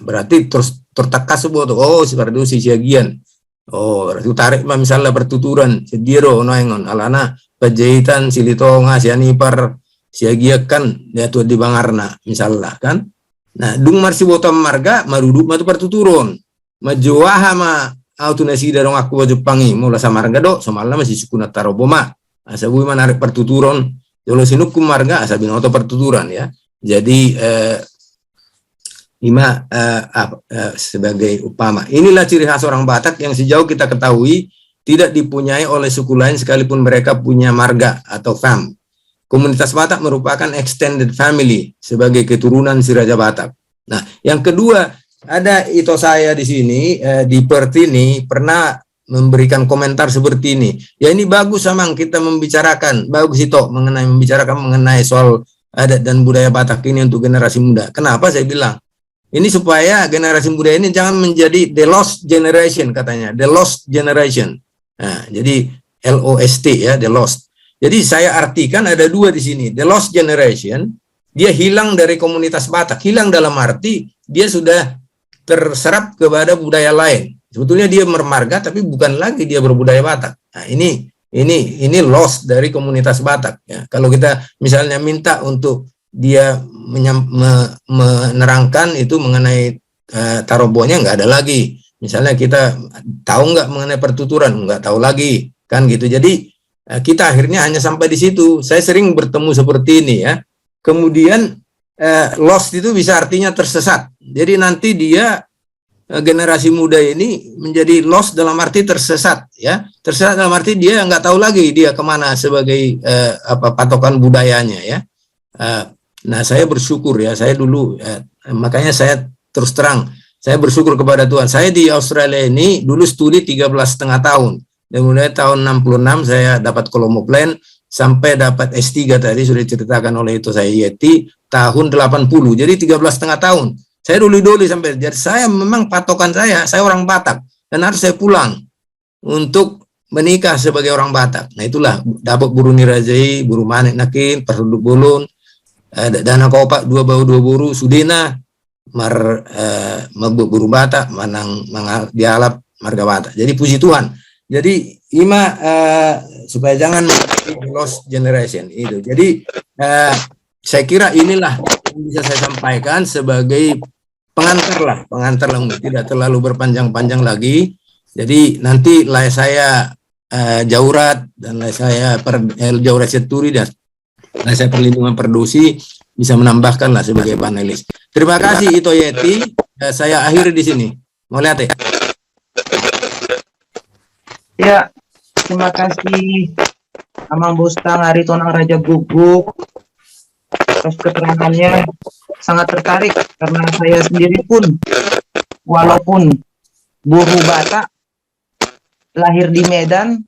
Berarti terus tertakas sebuah tuh, si perdosi siagian. Berarti tarik mah misalnya pertuturan sediro noengon alana pejahitan silitonga sianipar siagiakan dia tuh di Bangarna misalnya kan. Nah, dung marsi botam marga maruduk matu pertuturun. Majuaha ma autunasi darong aku Jepangi mula samarga do somalna masih sukuna taroboma asabu menarik pertuturan jolo sinukum marga asabin auto pertuturan, ya. Jadi sebagai upama inilah ciri khas orang Batak yang sejauh kita ketahui tidak dipunyai oleh suku lain sekalipun mereka punya marga atau fam. komunitas Batak merupakan extended family sebagai keturunan si Raja Batak. Nah, yang kedua, ada ito saya di sini di Perth ini pernah memberikan komentar seperti ini. Ya ini bagus Amang kita membicarakan, bagus itu membicarakan mengenai soal adat dan budaya Batak ini untuk generasi muda. Kenapa saya bilang? Ini supaya generasi muda ini jangan menjadi the lost generation katanya, the lost generation. Nah, jadi LOST ya, the lost. Jadi saya artikan ada dua di sini. The lost generation, dia hilang dari komunitas Batak. Hilang dalam arti dia sudah terserap kepada budaya lain. Sebetulnya dia bermarga tapi bukan lagi dia berbudaya Batak. Nah, ini lost dari komunitas Batak ya. Kalau kita misalnya minta untuk dia menerangkan itu mengenai tarobonya nggak ada lagi. Misalnya kita tahu nggak mengenai pertuturan, nggak tahu lagi kan gitu. Jadi kita akhirnya hanya sampai di situ. Saya sering bertemu seperti ini ya. Kemudian lost itu bisa artinya tersesat. Jadi nanti dia generasi muda ini menjadi lost dalam arti tersesat ya. Tersesat dalam arti dia nggak tahu lagi dia kemana sebagai patokan budayanya ya. Nah saya bersyukur ya. Saya dulu makanya saya terus terang saya bersyukur kepada Tuhan. Saya di Australia ini dulu studi 13,5 tahun. Dan mulai tahun 66 saya dapat Kolombo Plan sampai dapat S3 tadi sudah diceritakan oleh itu saya Yeti tahun 80. Jadi 13,5 tahun. Saya dulu sampai jadi saya memang patokan saya orang Batak dan harus saya pulang untuk menikah sebagai orang Batak. Nah itulah dapat buru nirajai, buru manik nakin, persuduk bulun, dana kopak dua bau dua buru sudina buru Batak manang dialap marga Batak. Jadi puji Tuhan. Jadi ima supaya jangan lost generation itu. Jadi saya kira inilah yang bisa saya sampaikan sebagai pengantar lah tidak terlalu berpanjang-panjang lagi. Jadi nanti saya Jaurat dan saya Jaurat Seturi dan saya perlindungan perdosi bisa menambahkan lah sebagai panelis. Terima kasih Ito Yeti. Saya akhiri di sini. Mau lihat ya? Ya, terima kasih Amang Bustang Ari Tonang Raja Guguk atas keterangannya. Sangat tertarik karena saya sendiri pun walaupun buru Batak lahir di Medan,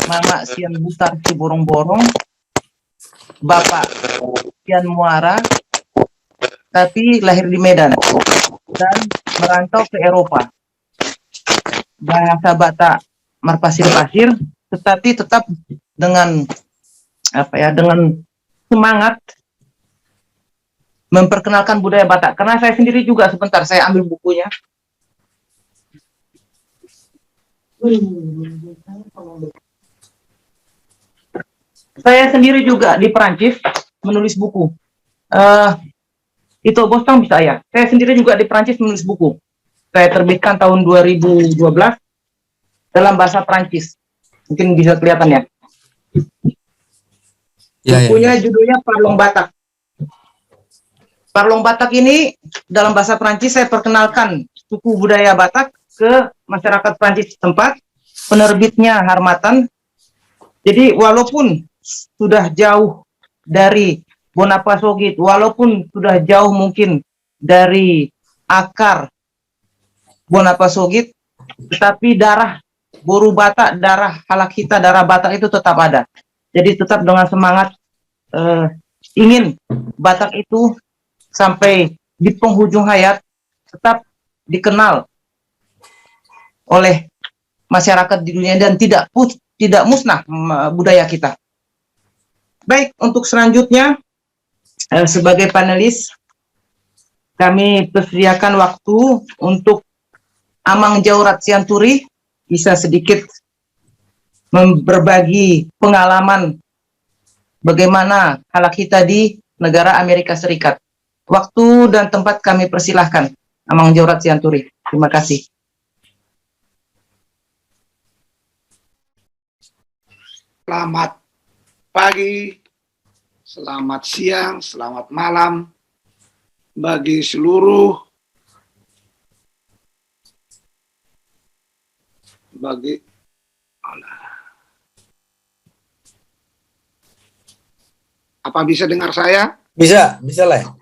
mama Sian Butar si Borong-Borong, bapak Sian Muara, tapi lahir di Medan dan merantau ke Eropa. Bahasa Batak marpasir-pasir, tetapi tetap dengan dengan semangat memperkenalkan budaya Batak. Karena saya sendiri juga sebentar saya ambil bukunya. Saya sendiri juga di Perancis menulis buku. Itu Bostang bisa ya. Saya sendiri juga di Perancis menulis buku. Saya terbitkan tahun 2012 dalam bahasa Perancis. Mungkin bisa kelihatan ya. Bukunya judulnya Parlong Batak. Parlong Batak ini dalam bahasa Perancis saya perkenalkan suku budaya Batak ke masyarakat Perancis setempat. Penerbitnya Harmatan. Jadi walaupun sudah jauh dari Bonapasogit, walaupun sudah jauh mungkin dari akar Bonapasogit, tetapi darah Boru Batak, darah halak kita, darah Batak itu tetap ada. Jadi tetap dengan semangat ingin Batak itu sampai di penghujung hayat tetap dikenal oleh masyarakat di dunia dan tidak musnah budaya kita. Baik, untuk selanjutnya sebagai panelis kami persediakan waktu untuk Amang Jaurat Sianturi bisa sedikit berbagi pengalaman bagaimana halak kita di negara Amerika Serikat. Waktu dan tempat kami persilahkan. Amang Jaurat Sianturi. Terima kasih. Selamat pagi, selamat siang, selamat malam bagi seluruh Apa bisa dengar saya? Bisa, bisa lah.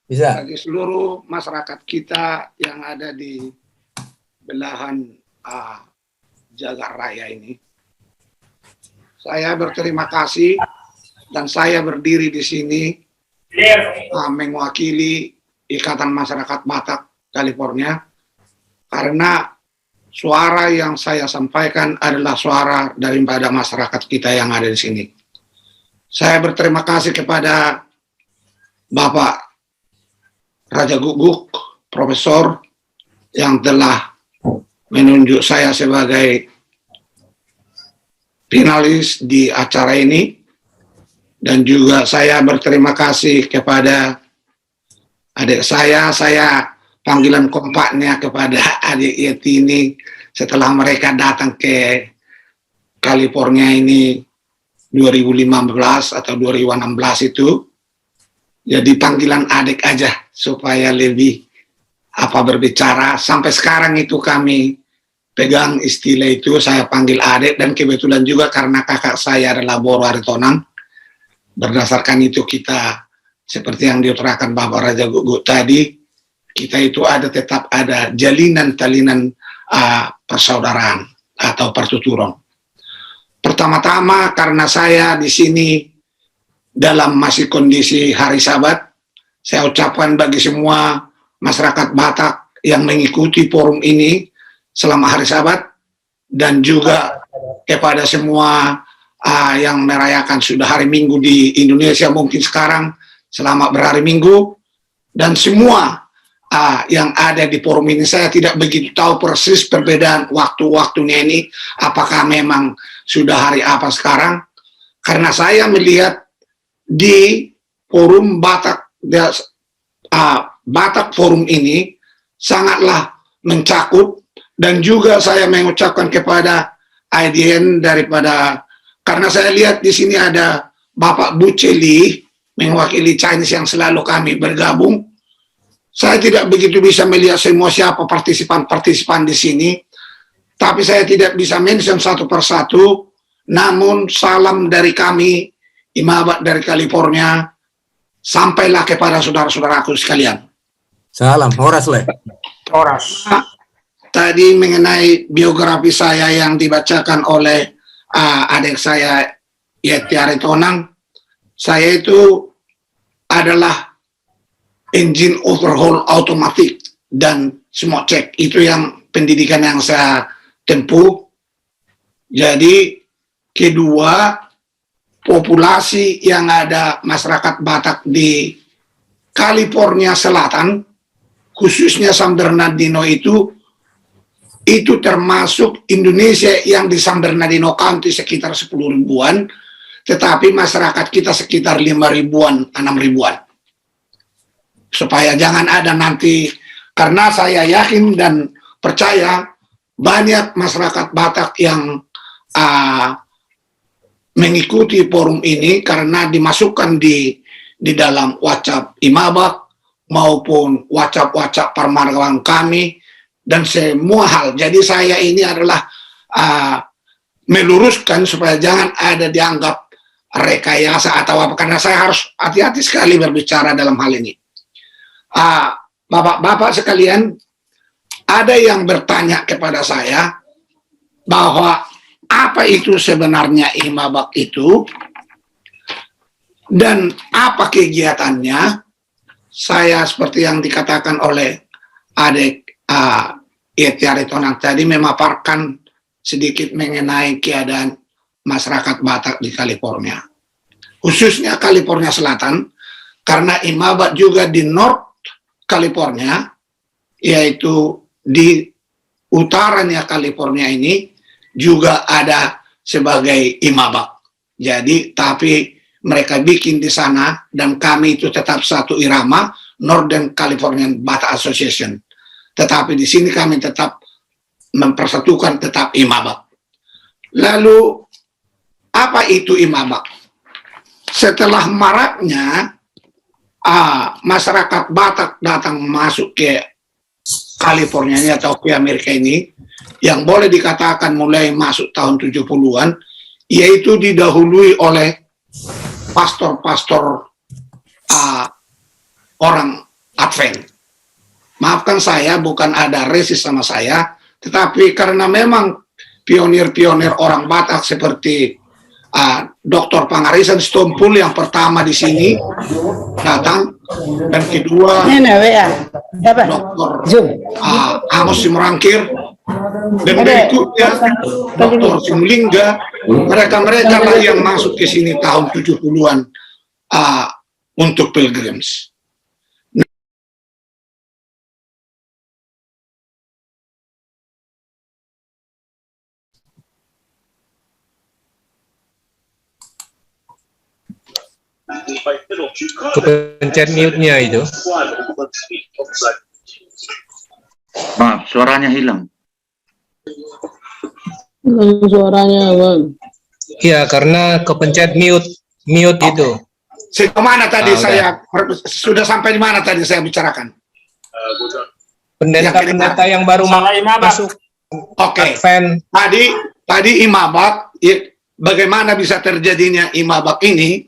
Bisa. Bagi seluruh masyarakat kita yang ada di belahan Jagat Raya ini, saya berterima kasih dan saya berdiri di sini mewakili Ikatan Masyarakat Batak California karena suara yang saya sampaikan adalah suara daripada masyarakat kita yang ada di sini. Saya berterima kasih kepada Bapak Raja Guguk, Profesor, yang telah menunjuk saya sebagai finalis di acara ini. Dan juga saya berterima kasih kepada adik saya panggilan kompaknya kepada adik Yeti ini setelah mereka datang ke California ini 2015 atau 2016 itu. Jadi panggilan adik aja supaya lebih berbicara. Sampai sekarang itu kami pegang istilah itu, saya panggil adik, dan kebetulan juga karena kakak saya adalah Boro Aritonang. Berdasarkan itu kita, seperti yang diutarakan Bapak Raja Guguk tadi, kita itu tetap ada jalinan talinan persaudaraan atau pertuturan. Pertama-tama karena saya di sini dalam masih kondisi hari Sabat, saya ucapkan bagi semua masyarakat Batak yang mengikuti forum ini selama hari Sabat, dan juga kepada semua yang merayakan sudah hari Minggu di Indonesia mungkin sekarang, selamat berhari Minggu. Dan semua yang ada di forum ini, saya tidak begitu tahu persis perbedaan waktu-waktunya ini, apakah memang sudah hari apa sekarang, karena saya melihat di forum Batak, Batak forum ini sangatlah mencakup. Dan juga saya mengucapkan kepada IDN karena saya lihat di sini ada Bapak Buceli mewakili Chinese yang selalu kami bergabung. Saya tidak begitu bisa melihat semua siapa partisipan di sini, tapi saya tidak bisa mention satu persatu. Namun salam dari kami Imabat dari California sampailah kepada saudara-saudaraku sekalian. Salam, horas le. Horas. Tadi mengenai biografi saya yang dibacakan oleh adik saya Yeti Aritonang, saya itu adalah engine overhaul otomatik dan smart check, itu yang pendidikan yang saya tempuh. Jadi kedua, populasi yang ada masyarakat Batak di California Selatan, khususnya San Bernardino itu termasuk Indonesia yang di San Bernardino County sekitar 10 ribuan, tetapi masyarakat kita sekitar 5 ribuan, 6 ribuan. Supaya jangan ada nanti, karena saya yakin dan percaya banyak masyarakat Batak yang mengikuti forum ini karena dimasukkan di dalam WhatsApp Imabak maupun WhatsApp permargawan kami, dan semua hal. Jadi saya ini adalah meluruskan supaya jangan ada dianggap rekayasa atau apa, karena saya harus hati-hati sekali berbicara dalam hal ini. Bapak-bapak sekalian, ada yang bertanya kepada saya bahwa apa itu sebenarnya Imabak itu dan apa kegiatannya. Saya seperti yang dikatakan oleh adik Yeti Aritonang tadi memaparkan sedikit mengenai keadaan masyarakat Batak di California, khususnya California Selatan, karena Imabak juga di North California, yaitu di utaranya California ini juga ada sebagai Imabak. Jadi tapi mereka bikin di sana dan kami itu tetap satu irama, Northern Californian Batak Association. Tetapi di sini kami tetap mempersatukan tetap Imabak. Lalu apa itu Imabak? Setelah maraknya masyarakat Batak datang masuk ke California ini atau ke Amerika ini, yang boleh dikatakan mulai masuk tahun 70-an, yaitu didahului oleh pastor-pastor orang Advent. Maafkan saya, bukan ada resis sama saya, tetapi karena memang pionir-pionir orang Batak seperti Dr. Pangarisan Stompul yang pertama di sini datang, dan kedua Dr. Amos Simorangkir, dan berikutnya Dr. Simulingga. Mereka lah yang masuk ke sini tahun 70-an untuk pilgrims. Kepencet mute-nya itu. Maaf, suaranya hilang. Suaranya, Bang. Iya, karena kepencet mute itu. Sejauh mana tadi saya sudah sampai di mana tadi saya bicarakan? Pendeta-pendeta yang baru masuk. Oke. Advent. Tadi imabak, bagaimana bisa terjadinya imabak ini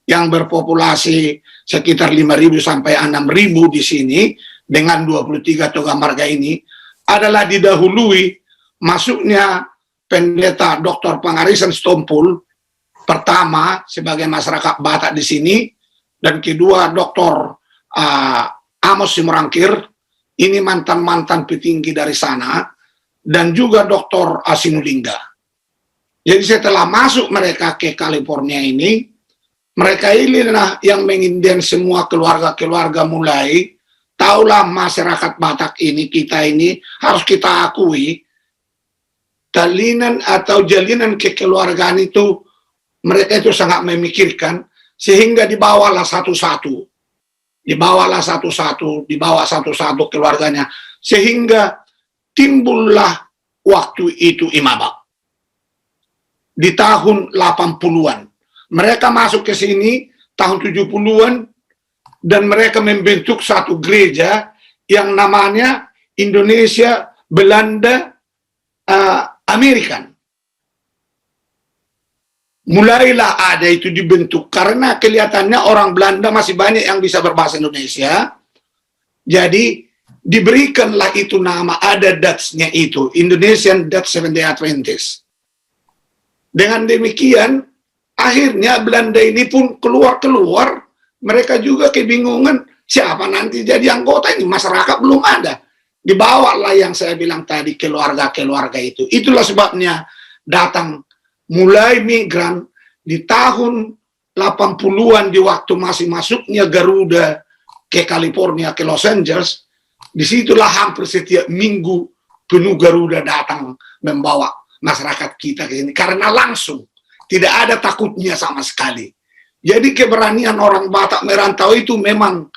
yang berpopulasi sekitar 5.000 sampai 6.000 di sini dengan 23 toga marga ini adalah didahului masuknya pendeta Dr. Pangarisan Stompul pertama sebagai masyarakat Batak di sini, dan kedua Dr. Amos Simorangkir, ini mantan-mantan petinggi dari sana, dan juga Dr. Asinulingga. Jadi setelah masuk mereka ke California ini, mereka inilah yang menginden semua keluarga-keluarga mulai. Taulah masyarakat Batak ini, kita ini harus kita akui, jalinan kekeluargaan itu, mereka itu sangat memikirkan, sehingga dibawa satu-satu keluarganya, sehingga timbullah waktu itu imabak. Di tahun 80-an. Mereka masuk ke sini tahun 70-an, dan mereka membentuk satu gereja yang namanya Indonesia, Belanda, Amerikan. Mulailah ada itu dibentuk, karena kelihatannya orang Belanda masih banyak yang bisa berbahasa Indonesia. Jadi diberikanlah itu nama, ada Dutch-nya itu, Indonesian Dutch Seventh-day Adventist. Dengan demikian, akhirnya Belanda ini pun keluar, mereka juga kebingungan siapa nanti jadi anggota ini, masyarakat belum ada. Dibawalah yang saya bilang tadi, keluarga-keluarga itu. Itulah sebabnya datang mulai migran di tahun 80-an, di waktu masih masuknya Garuda ke California, ke Los Angeles. Disitulah hampir setiap minggu penuh Garuda datang membawa masyarakat kita ke sini, karena langsung tidak ada takutnya sama sekali. Jadi keberanian orang Batak merantau itu memang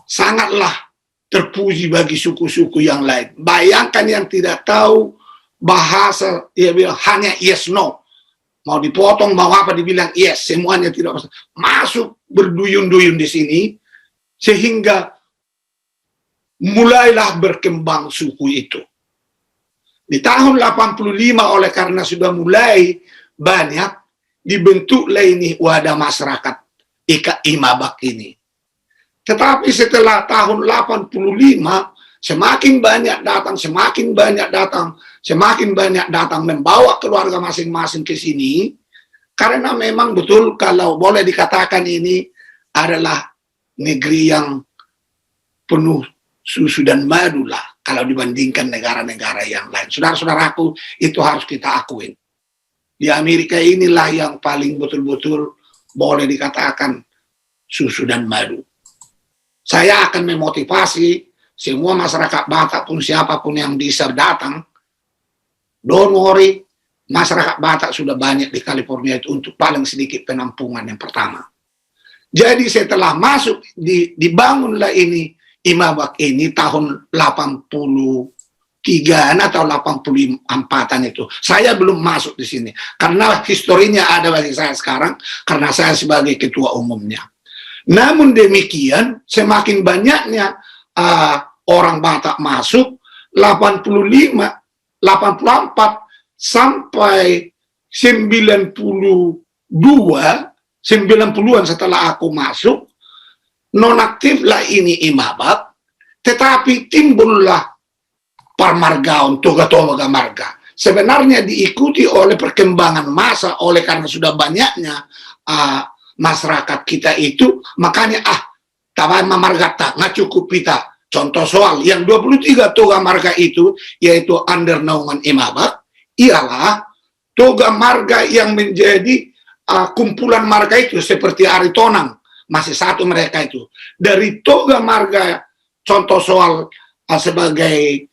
sangatlah terpuji bagi suku-suku yang lain. Bayangkan yang tidak tahu bahasa, dia bilang hanya yes no. Mau dipotong, mau apa dibilang yes, semuanya tidak masuk berduyun-duyun di sini, sehingga mulailah berkembang suku itu. Di tahun 85, oleh karena sudah mulai banyak, dibentuklah ini wadah masyarakat imabak ini. Tetapi setelah tahun 85, semakin banyak datang membawa keluarga masing-masing ke sini, karena memang betul kalau boleh dikatakan ini adalah negeri yang penuh susu dan madu lah kalau dibandingkan negara-negara yang lain. Saudara-saudaraku, itu harus kita akuin. Di Amerika inilah yang paling betul-betul boleh dikatakan susu dan madu. Saya akan memotivasi semua masyarakat Batak pun siapapun yang bisa datang. Don't worry, masyarakat Batak sudah banyak di California itu untuk paling sedikit penampungan yang pertama. Jadi setelah masuk, dibangunlah ini imabak ini tahun 83-an atau 84-an itu. Saya belum masuk di sini karena historinya ada bagi saya sekarang, karena saya sebagai ketua umumnya. Namun demikian, semakin banyaknya orang Batak masuk, 85, 84 sampai 92, 90-an setelah aku masuk, nonaktiflah ini Imabak, tetapi timbullah Parmargaon, Toga-Toga Marga. Sebenarnya diikuti oleh perkembangan masa, oleh karena sudah banyaknya masyarakat kita itu, makanya Tabama Marga tak nggak cukup kita. Contoh soal yang 23 toga marga itu, yaitu under naungan Imabak, ialah toga marga yang menjadi kumpulan marga itu, seperti Aritonang, masih satu mereka itu. Dari toga marga, contoh soal sebagai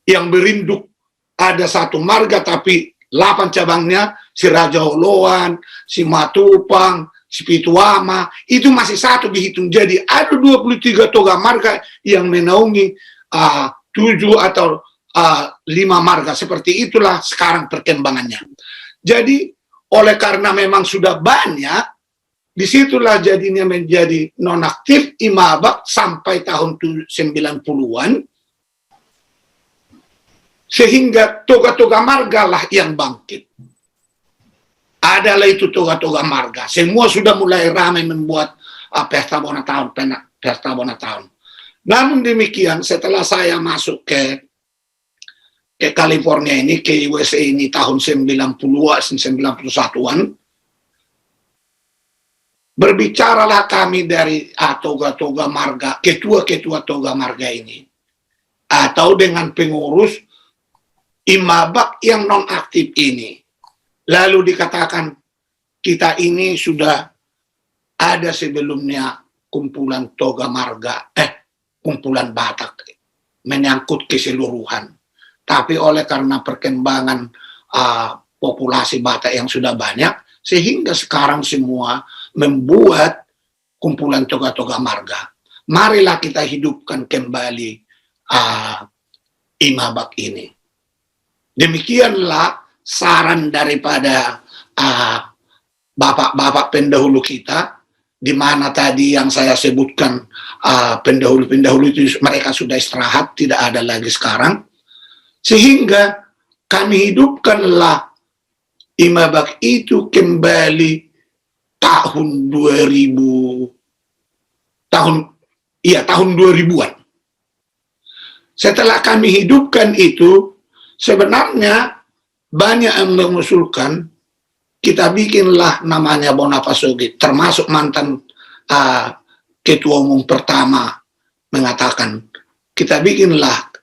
yang berinduk, ada satu marga tapi 8 cabangnya, si Raja Oloan, si Matupang, si Pituama, itu masih satu dihitung. Jadi ada 23 toga marga yang menaungi 7 atau 5 marga. Seperti itulah sekarang perkembangannya. Jadi oleh karena memang sudah banyak, disitulah jadinya menjadi nonaktif Imabak sampai tahun 90-an, sehingga toga-toga marga lah yang bangkit. Adalah itu toga-toga marga. Semua sudah mulai ramai membuat pesta bona tahun. Namun demikian, setelah saya masuk ke California ini, ke USA ini tahun 91-an, berbicaralah kami dari toga-toga marga, ketua-ketua toga marga ini, atau dengan pengurus Imabak yang non-aktif ini. Lalu dikatakan, kita ini sudah ada sebelumnya kumpulan toga marga, kumpulan Batak, menyangkut keseluruhan. Tapi oleh karena perkembangan populasi Batak yang sudah banyak, sehingga sekarang semua membuat kumpulan toga-toga marga. Marilah kita hidupkan kembali Imabak ini. Demikianlah saran daripada bapak-bapak pendahulu kita, di mana tadi yang saya sebutkan pendahulu-pendahulu itu mereka sudah istirahat, tidak ada lagi sekarang, sehingga kami hidupkanlah Imabak itu kembali tahun 2000-an. Setelah kami hidupkan itu, sebenarnya banyak yang mengusulkan kita bikinlah namanya Bonapasogit, termasuk mantan ketua umum pertama mengatakan kita bikinlah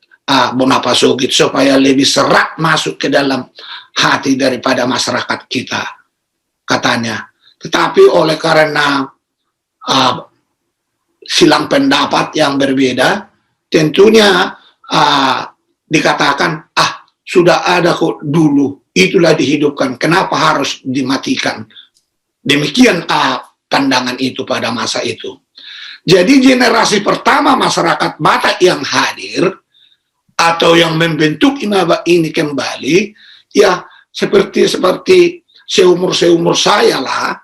Bonapasogit supaya lebih serak masuk ke dalam hati daripada masyarakat kita, katanya. Tetapi oleh karena silang pendapat yang berbeda, tentunya dikatakan sudah ada kok dulu, itulah dihidupkan, kenapa harus dimatikan? Demikian pandangan itu pada masa itu. Jadi generasi pertama masyarakat Batak yang hadir atau yang membentuk Imabak ini kembali, ya seperti seumur saya lah,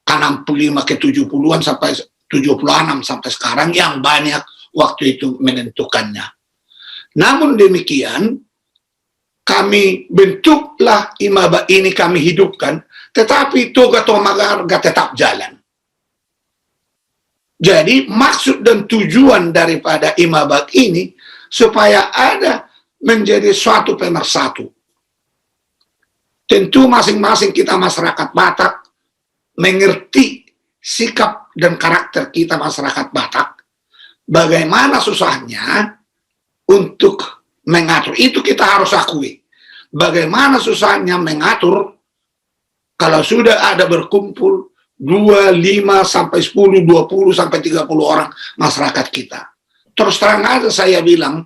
65 ke 70-an sampai 76 sampai sekarang yang banyak waktu itu menentukannya. Namun demikian, kami bentuklah Imabak ini, kami hidupkan, tetapi toga-toga marga tetap jalan. Jadi maksud dan tujuan daripada Imabak ini supaya ada menjadi suatu pemersatu. Tentu masing-masing kita masyarakat Batak mengerti sikap dan karakter kita masyarakat Batak, bagaimana susahnya untuk mengatur. Itu kita harus akui. Bagaimana susahnya mengatur kalau sudah ada berkumpul 2, 5, sampai 10, 20, sampai 30 orang masyarakat kita. Terus terang aja saya bilang,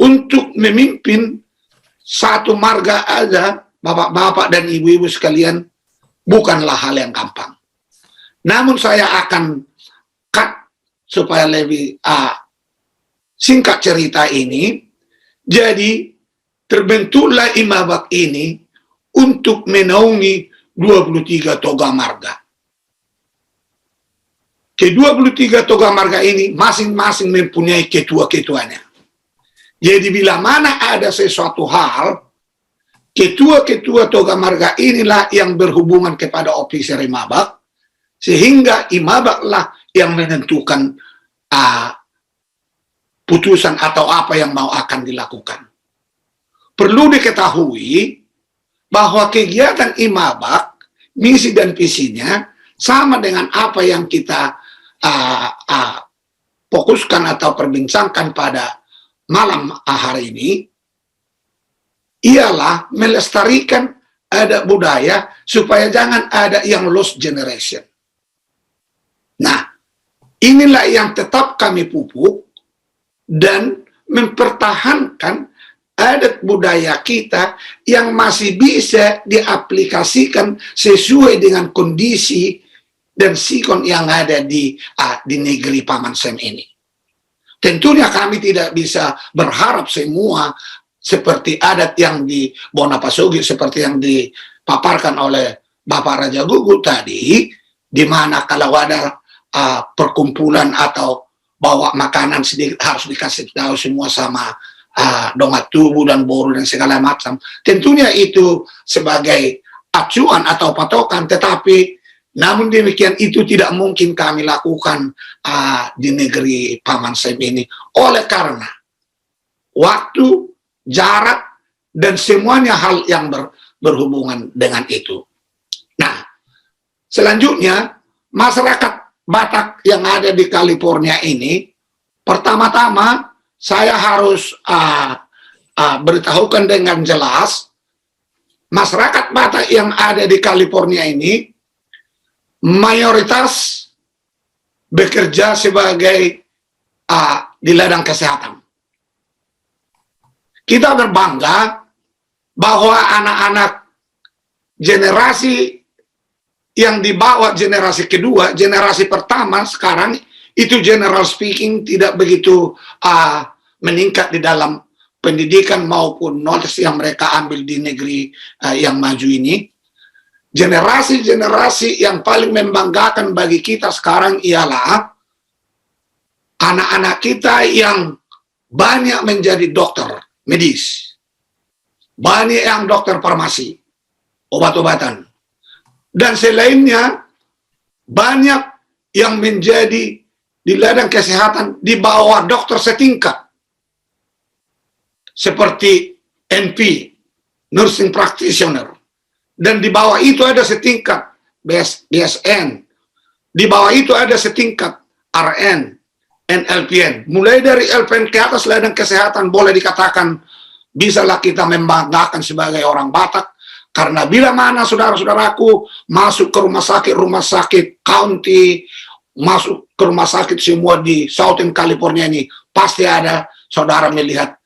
untuk memimpin satu marga aja, bapak-bapak dan ibu-ibu sekalian, bukanlah hal yang gampang. Namun saya akan cut supaya lebih singkat cerita ini. Jadi terbentuklah Imabak ini untuk menaungi 23 toga marga. Ke-23 toga marga ini masing-masing mempunyai ketua-ketuanya. Jadi bila mana ada sesuatu hal, ketua-ketua toga marga inilah yang berhubungan kepada officer Imabak, Sehingga imabaklah yang menentukan putusan atau apa yang mau akan dilakukan. Perlu diketahui bahwa kegiatan imabak, misi dan visinya sama dengan apa yang kita fokuskan atau perbincangkan pada malam hari ini, ialah melestarikan ada budaya supaya jangan ada yang lost generation. Nah, inilah yang tetap kami pupuk dan mempertahankan adat budaya kita yang masih bisa diaplikasikan sesuai dengan kondisi dan sikon yang ada di negeri Paman Sam ini. Tentunya kami tidak bisa berharap semua seperti adat yang di Bonapasogi, seperti yang dipaparkan oleh Bapak Raja Gugu tadi, di mana kalau ada perkumpulan atau bawa makanan sedikit harus dikasih tahu semua sama dongat tubuh dan boru dan segala macam. Tentunya itu sebagai acuan atau patokan, tetapi namun demikian itu tidak mungkin kami lakukan di negeri Paman Sam ini, oleh karena waktu, jarak, dan semuanya hal yang berhubungan dengan itu. Nah, selanjutnya masyarakat Batak yang ada di California ini, pertama-tama saya harus beritahukan dengan jelas, masyarakat Batak yang ada di California ini mayoritas bekerja sebagai di ladang kesehatan. Kita berbangga bahwa anak-anak generasi yang dibawa generasi kedua, generasi pertama sekarang itu general speaking tidak begitu meningkat di dalam pendidikan maupun knowledge yang mereka ambil di negeri yang maju ini. Generasi-generasi yang paling membanggakan bagi kita sekarang ialah anak-anak kita yang banyak menjadi dokter medis, banyak yang dokter farmasi, obat-obatan, dan selainnya banyak yang menjadi di ladang kesehatan di bawah dokter setingkat seperti NP, nursing practitioner, dan di bawah itu ada setingkat BSN, di bawah itu ada setingkat RN, NLPN. Mulai dari LPN ke atas ladang kesehatan boleh dikatakan bisalah kita membanggakan sebagai orang Batak, karena bila mana saudara-saudaraku masuk ke rumah sakit county, masuk ke rumah sakit semua di Southern California ini, pasti ada saudara melihat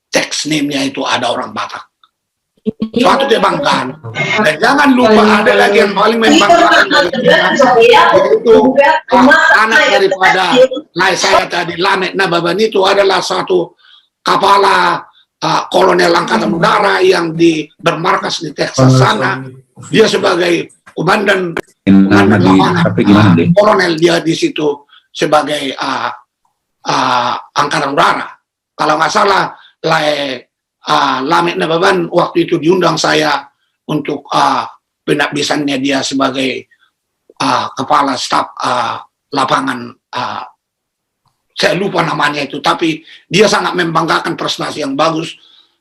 text name-nya itu ada orang Batak. Suatu kebanggaan. Dan jangan lupa ada lagi yang paling membanggakan dari kita, yaitu anak daripada saya tadi, Lamek Nababan, itu adalah satu kepala kolonel angkatan udara yang bermarkas di Texas sana. Dia sebagai komandan lapangan, kolonel dia di situ sebagai angkatan udara. Kalau nggak salah, Lamek Nababan waktu itu diundang saya untuk penakbisannya dia sebagai kepala staf lapangan, saya lupa namanya itu, tapi dia sangat membanggakan prestasi yang bagus,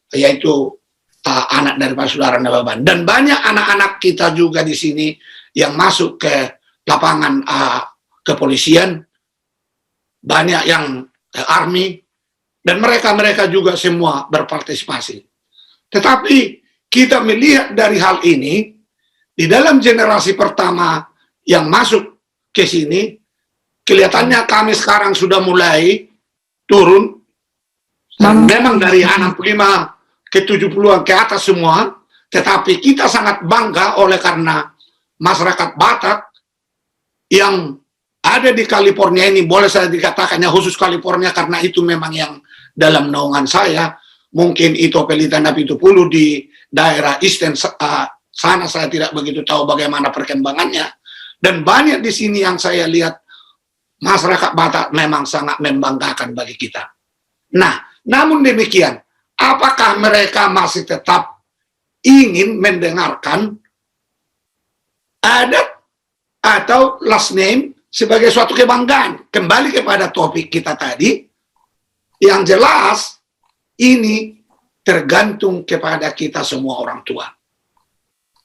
yaitu anak dari Pak Saudara Nababan. Dan banyak anak-anak kita juga di sini yang masuk ke lapangan kepolisian, banyak yang army, dan mereka juga semua berpartisipasi. Tetapi kita melihat dari hal ini, di dalam generasi pertama yang masuk ke sini, kelihatannya kami sekarang sudah mulai turun. Memang dari 65 ke 70-an ke atas semua, tetapi kita sangat bangga oleh karena masyarakat Batak yang ada di California ini, boleh saya dikatakannya khusus California karena itu memang yang dalam naungan saya, mungkin itu Pelita Napitupulu di daerah Eastern sana saya tidak begitu tahu bagaimana perkembangannya, dan banyak di sini yang saya lihat masyarakat Batak memang sangat membanggakan bagi kita. Nah, namun demikian, apakah mereka masih tetap ingin mendengarkan adat atau last name sebagai suatu kebanggaan. Kembali kepada topik kita tadi, yang jelas ini tergantung kepada kita semua orang tua.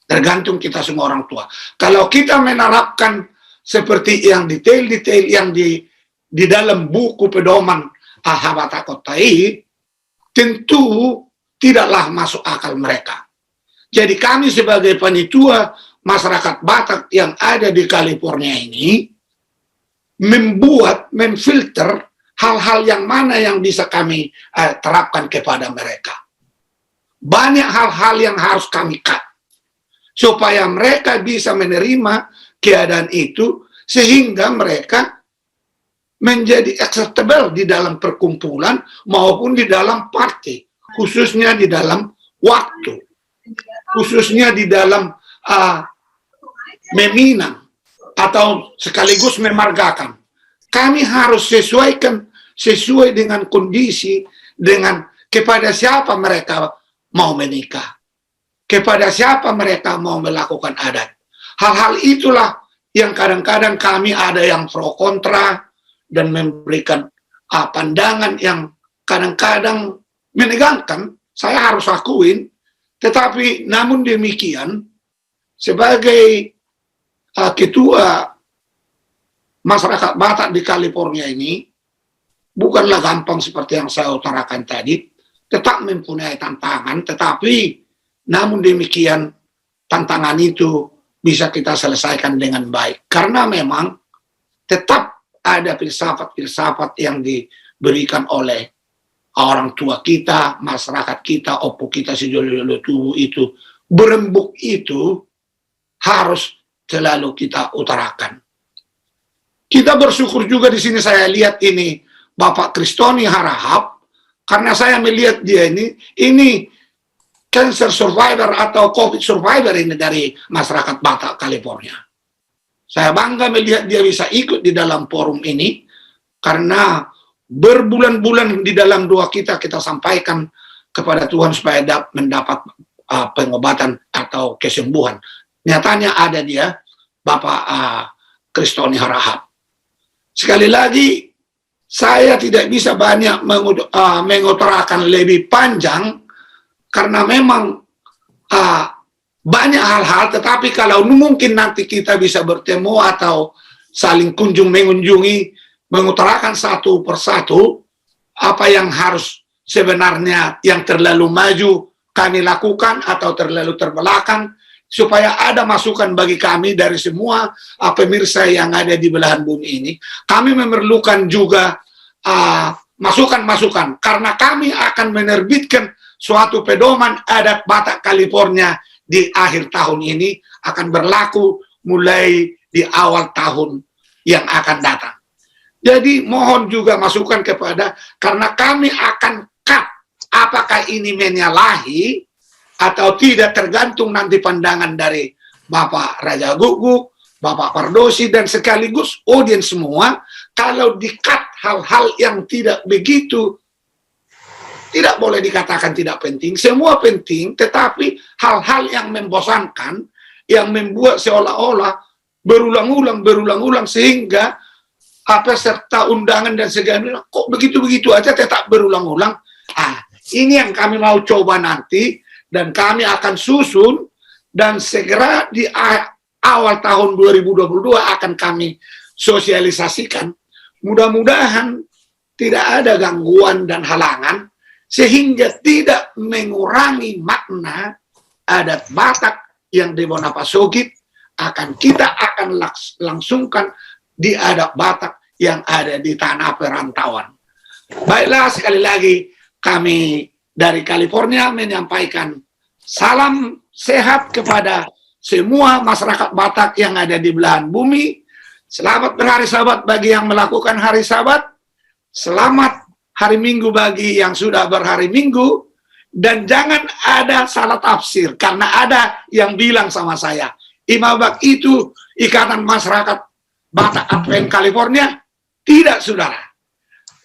Tergantung kita semua orang tua. Kalau kita menerapkan seperti yang detail-detail yang di dalam buku pedoman Habata Kotai, tentu tidaklah masuk akal mereka. Jadi kami sebagai panitia masyarakat Batak yang ada di California ini memfilter hal-hal yang mana yang bisa kami terapkan kepada mereka. Banyak hal-hal yang harus kami cut supaya mereka bisa menerima keadaan itu sehingga mereka menjadi acceptable di dalam perkumpulan maupun di dalam party, khususnya di dalam waktu, khususnya di dalam meminang atau sekaligus memargakan. Kami harus sesuai dengan kondisi, dengan kepada siapa mereka mau menikah, kepada siapa mereka mau melakukan adat. Hal-hal itulah yang kadang-kadang kami ada yang pro kontra dan memberikan pandangan yang kadang-kadang menegangkan, saya harus akuin. Tetapi namun demikian, sebagai ketua masyarakat Batak di California ini, bukanlah gampang seperti yang saya utarakan tadi, tetap mempunyai tantangan, tetapi namun demikian tantangan itu bisa kita selesaikan dengan baik. Karena memang tetap ada filsafat-filsafat yang diberikan oleh orang tua kita, masyarakat kita, opo kita sejolo tubuh itu, berembuk itu harus selalu kita utarakan. Kita bersyukur juga di sini saya lihat ini Bapak Kristoni Harahap, karena saya melihat dia ini cancer survivor atau COVID survivor ini dari masyarakat Batak California. Saya bangga melihat dia bisa ikut di dalam forum ini, karena berbulan-bulan di dalam doa kita sampaikan kepada Tuhan supaya mendapat pengobatan atau kesembuhan. Nyatanya ada dia, Bapak Kristoni Harahap. Sekali lagi, saya tidak bisa banyak mengutarakan lebih panjang, karena memang banyak hal-hal, tetapi kalau mungkin nanti kita bisa bertemu atau saling mengunjungi, mengutarakan satu persatu apa yang harus sebenarnya yang terlalu maju kami lakukan atau terlalu terbelakang, supaya ada masukan bagi kami dari semua pemirsa yang ada di belahan bumi ini. Kami memerlukan juga masukan-masukan, karena kami akan menerbitkan suatu pedoman adat Batak California di akhir tahun ini, akan berlaku mulai di awal tahun yang akan datang. Jadi mohon juga masukan karena kami akan cut apakah ini menyalahi atau tidak, tergantung nanti pandangan dari Bapak Raja Guguk, Bapak Pardosi, dan sekaligus audiens semua. Kalau di-cut hal-hal yang tidak begitu, tidak boleh dikatakan tidak penting, semua penting, tetapi hal-hal yang membosankan, yang membuat seolah-olah berulang-ulang sehingga peserta undangan dan segala kok begitu-begitu aja tetap berulang-ulang. Ini yang kami mau coba nanti, dan kami akan susun, dan segera di awal tahun 2022 akan kami sosialisasikan. Mudah-mudahan tidak ada gangguan dan halangan, sehingga tidak mengurangi makna adat Batak yang di Bonapasogit kita akan langsungkan di adat Batak yang ada di tanah perantauan. Baiklah, sekali lagi kami dari California menyampaikan salam sehat kepada semua masyarakat Batak yang ada di belahan bumi. Selamat berhari Sabat bagi yang melakukan hari Sabat. Selamat hari Minggu bagi yang sudah berhari Minggu. Dan jangan ada salah tafsir, karena ada yang bilang sama saya, Imabak itu Ikatan Masyarakat Batak Advent California. Tidak, saudara.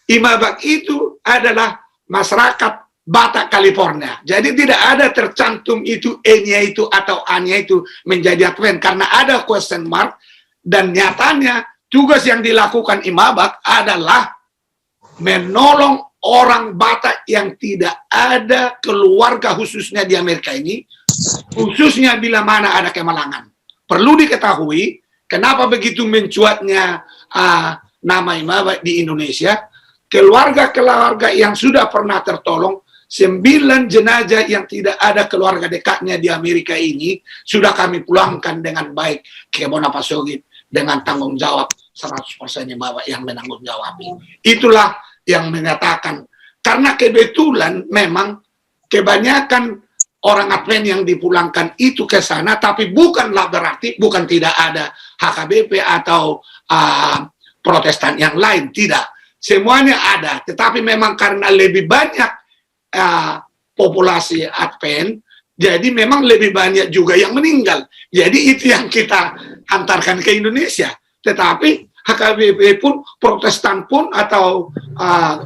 Imabak itu adalah masyarakat Batak California. Jadi tidak ada tercantum itu E-nya itu atau A-nya itu menjadi Advent, karena ada question mark dan nyatanya tugas yang dilakukan Imabak adalah menolong orang Batak yang tidak ada keluarga khususnya di Amerika ini, khususnya bila mana ada kemalangan. Perlu diketahui kenapa begitu mencuatnya nama Imabak di Indonesia. Keluarga-keluarga yang sudah pernah tertolong, 9 jenazah yang tidak ada keluarga dekatnya di Amerika ini sudah kami pulangkan dengan baik ke Bonapasogit dengan tanggung jawab 100% Imabak yang menanggung jawab. Itulah yang menyatakan, karena kebetulan memang kebanyakan orang Advent yang dipulangkan itu ke sana, tapi bukanlah berarti bukan tidak ada HKBP atau Protestan yang lain, tidak. Semuanya ada, tetapi memang karena lebih banyak populasi Advent, jadi memang lebih banyak juga yang meninggal. Jadi itu yang kita antarkan ke Indonesia. Tetapi HKBP pun, Protestan pun, atau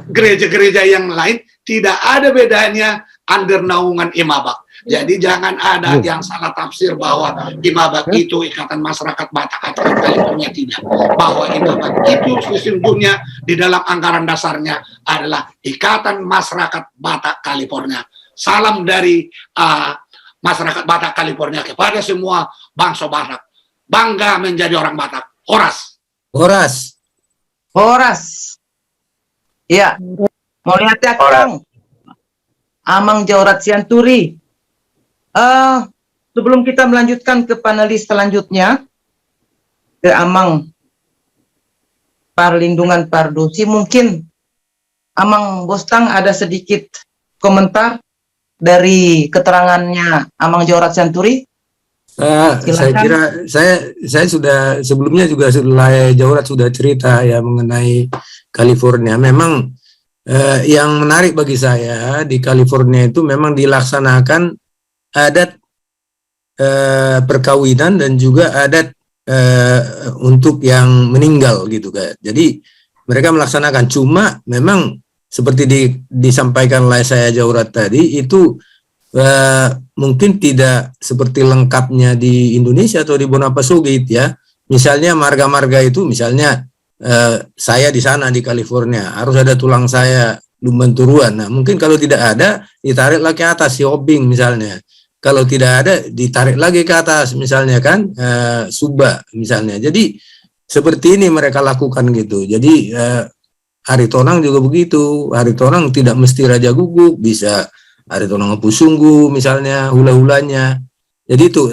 gereja-gereja yang lain, tidak ada bedanya under naungan Imabak. Jadi jangan ada yang salah tafsir bahwa Imabak itu Ikatan Masyarakat Batak atau California, tidak. Bahwa Imabak itu sesungguhnya di dalam anggaran dasarnya adalah Ikatan Masyarakat Batak California. Salam dari masyarakat Batak California kepada semua bangsa Batak. Bangga menjadi orang Batak. Horas. Ya, mau lihat ya Kang? Amang Jaurat Sianturi. Sebelum kita melanjutkan ke panelis selanjutnya, ke Amang Perlindungan Pardosi, mungkin Amang Bostang ada sedikit komentar dari keterangannya Amang Jaurat Sianturi. Saya kira saya sudah sebelumnya juga Jaurat sudah cerita ya mengenai California. Memang yang menarik bagi saya di California itu memang dilaksanakan adat perkawinan dan juga adat untuk yang meninggal gitu kan. Jadi mereka melaksanakan, cuma memang seperti disampaikan oleh saya Jaurat tadi itu mungkin tidak seperti lengkapnya di Indonesia atau di Bonapasogit ya. Misalnya marga-marga itu, misalnya saya di sana di California harus ada tulang saya lumban-turuan. Nah mungkin kalau tidak ada ditariklah ke atas si obing misalnya. Kalau tidak ada ditarik lagi ke atas misalnya kan suba misalnya. Jadi seperti ini mereka lakukan gitu. Jadi hari tonang juga begitu. Hari tonang tidak mesti raja guguk, bisa hari tonang pusunggu misalnya hula-hulanya. Jadi itu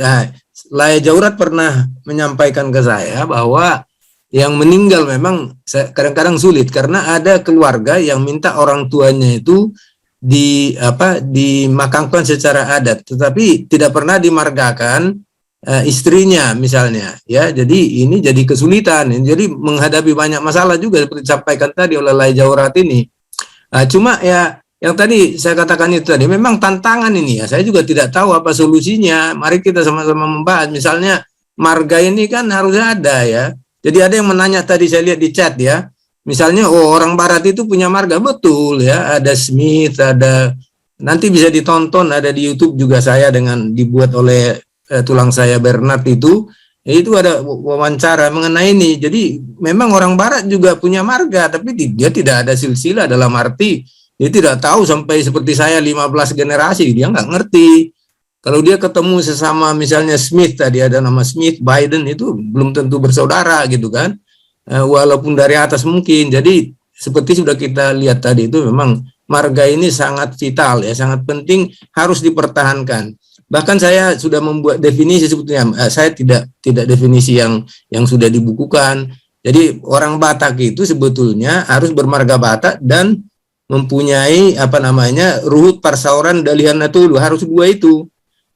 Laya Jaurat pernah menyampaikan ke saya bahwa yang meninggal memang kadang-kadang sulit karena ada keluarga yang minta orang tuanya itu dimakamkan secara adat, tetapi tidak pernah dimargakan istrinya misalnya ya. Jadi ini jadi kesulitan, jadi menghadapi banyak masalah juga seperti disampaikan tadi oleh Laya Jaurat ini. Cuma ya yang tadi saya katakan itu tadi memang tantangan ini ya, saya juga tidak tahu apa solusinya. Mari kita sama-sama membahas. Misalnya marga ini kan harus ada ya. Jadi ada yang menanya tadi, saya lihat di chat ya, misalnya orang barat itu punya marga, betul ya, ada Smith, ada, nanti bisa ditonton, ada di YouTube juga saya dengan dibuat oleh tulang saya Bernard itu ada wawancara mengenai ini. Jadi memang orang barat juga punya marga, tapi dia tidak ada silsilah, dalam arti dia tidak tahu sampai seperti saya 15 generasi, dia nggak ngerti. Kalau dia ketemu sesama misalnya Smith, tadi ada nama Smith, Biden, itu belum tentu bersaudara gitu kan, walaupun dari atas mungkin. Jadi seperti sudah kita lihat tadi itu memang marga ini sangat vital ya, sangat penting, harus dipertahankan. Bahkan saya sudah membuat definisi sebetulnya, saya tidak definisi yang sudah dibukukan. Jadi orang Batak itu sebetulnya harus bermarga Batak dan mempunyai ruhut parsauran dalihan natulu, harus dua itu.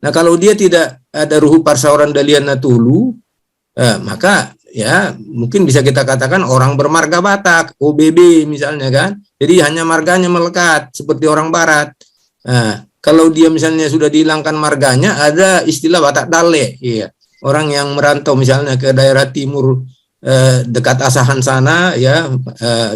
Nah kalau dia tidak ada ruhut parsauran dalihan natulu, maka ya mungkin bisa kita katakan orang bermarga Batak, OBB misalnya kan. Jadi hanya marganya melekat seperti orang Barat. Kalau dia misalnya sudah dihilangkan marganya, ada istilah Batak Dale, ya. Orang yang merantau misalnya ke daerah timur dekat Asahan sana, ya,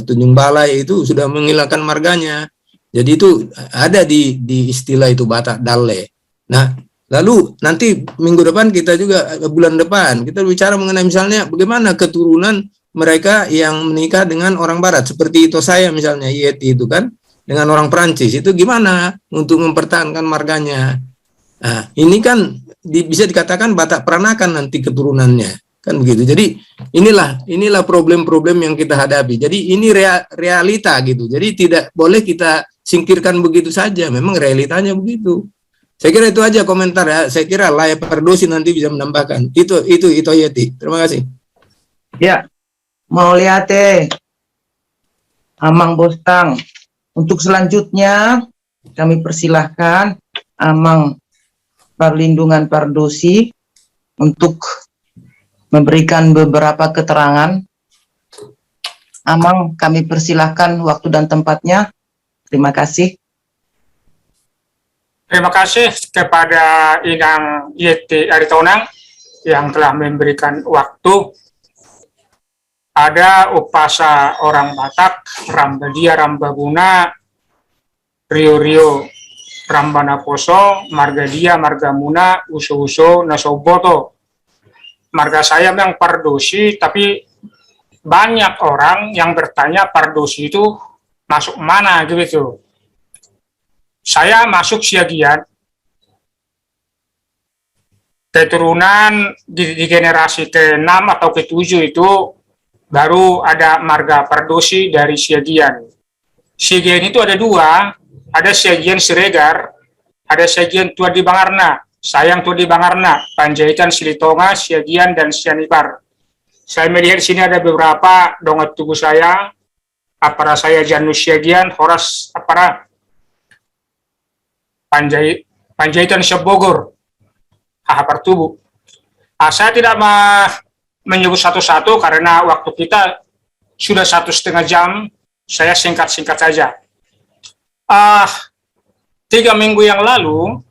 Tunjung Balai itu sudah menghilangkan marganya. Jadi itu ada di istilah itu Batak Dale. Nah, Lalu nanti minggu depan kita juga bulan depan kita bicara mengenai misalnya bagaimana keturunan mereka yang menikah dengan orang Barat seperti itu saya misalnya Yeti itu kan dengan orang Perancis itu gimana untuk mempertahankan marganya. Nah, ini kan bisa dikatakan Batak peranakan nanti keturunannya kan begitu. Jadi inilah problem-problem yang kita hadapi. Jadi ini realita gitu. Jadi tidak boleh kita singkirkan begitu saja. Memang realitanya begitu. Saya kira itu aja komentar ya. Saya kira Layak Pardosi nanti bisa menambahkan. Itu Yeti. Terima kasih. Ya, mau lihat Amang Bostang. Untuk selanjutnya kami persilahkan Amang Perlindungan Pardosi untuk memberikan beberapa keterangan. Amang, kami persilahkan waktu dan tempatnya. Terima kasih. Terima kasih kepada Inang Yeti Aritonang yang telah memberikan waktu. Ada upasa orang Batak, Rambadia, Rambaguna, Rio, Rambana Poso, Margadia, Margamuna, Uso, Nasoboto. Marga saya memang Pardosi, tapi banyak orang yang bertanya Pardosi itu masuk mana gitu. Saya masuk Siagian, keturunan di generasi ke-6 atau ke-7 itu baru ada marga Pardosi dari Siagian. Siagian itu ada dua, ada Siagian Siregar, ada Siagian Tua di Bangarna, Sayang Tua di Bangarna, Panjaitan, Silitonga, Siagian, dan Sianipar. Saya melihat di sini ada beberapa dongat tubuh saya, apara saya Janus Siagian, Horas apara Panjaitan Syabogor, Hahapar tubuh. Saya tidak menyebut satu-satu karena waktu kita sudah 1,5 jam, saya singkat-singkat saja. 3 minggu yang lalu,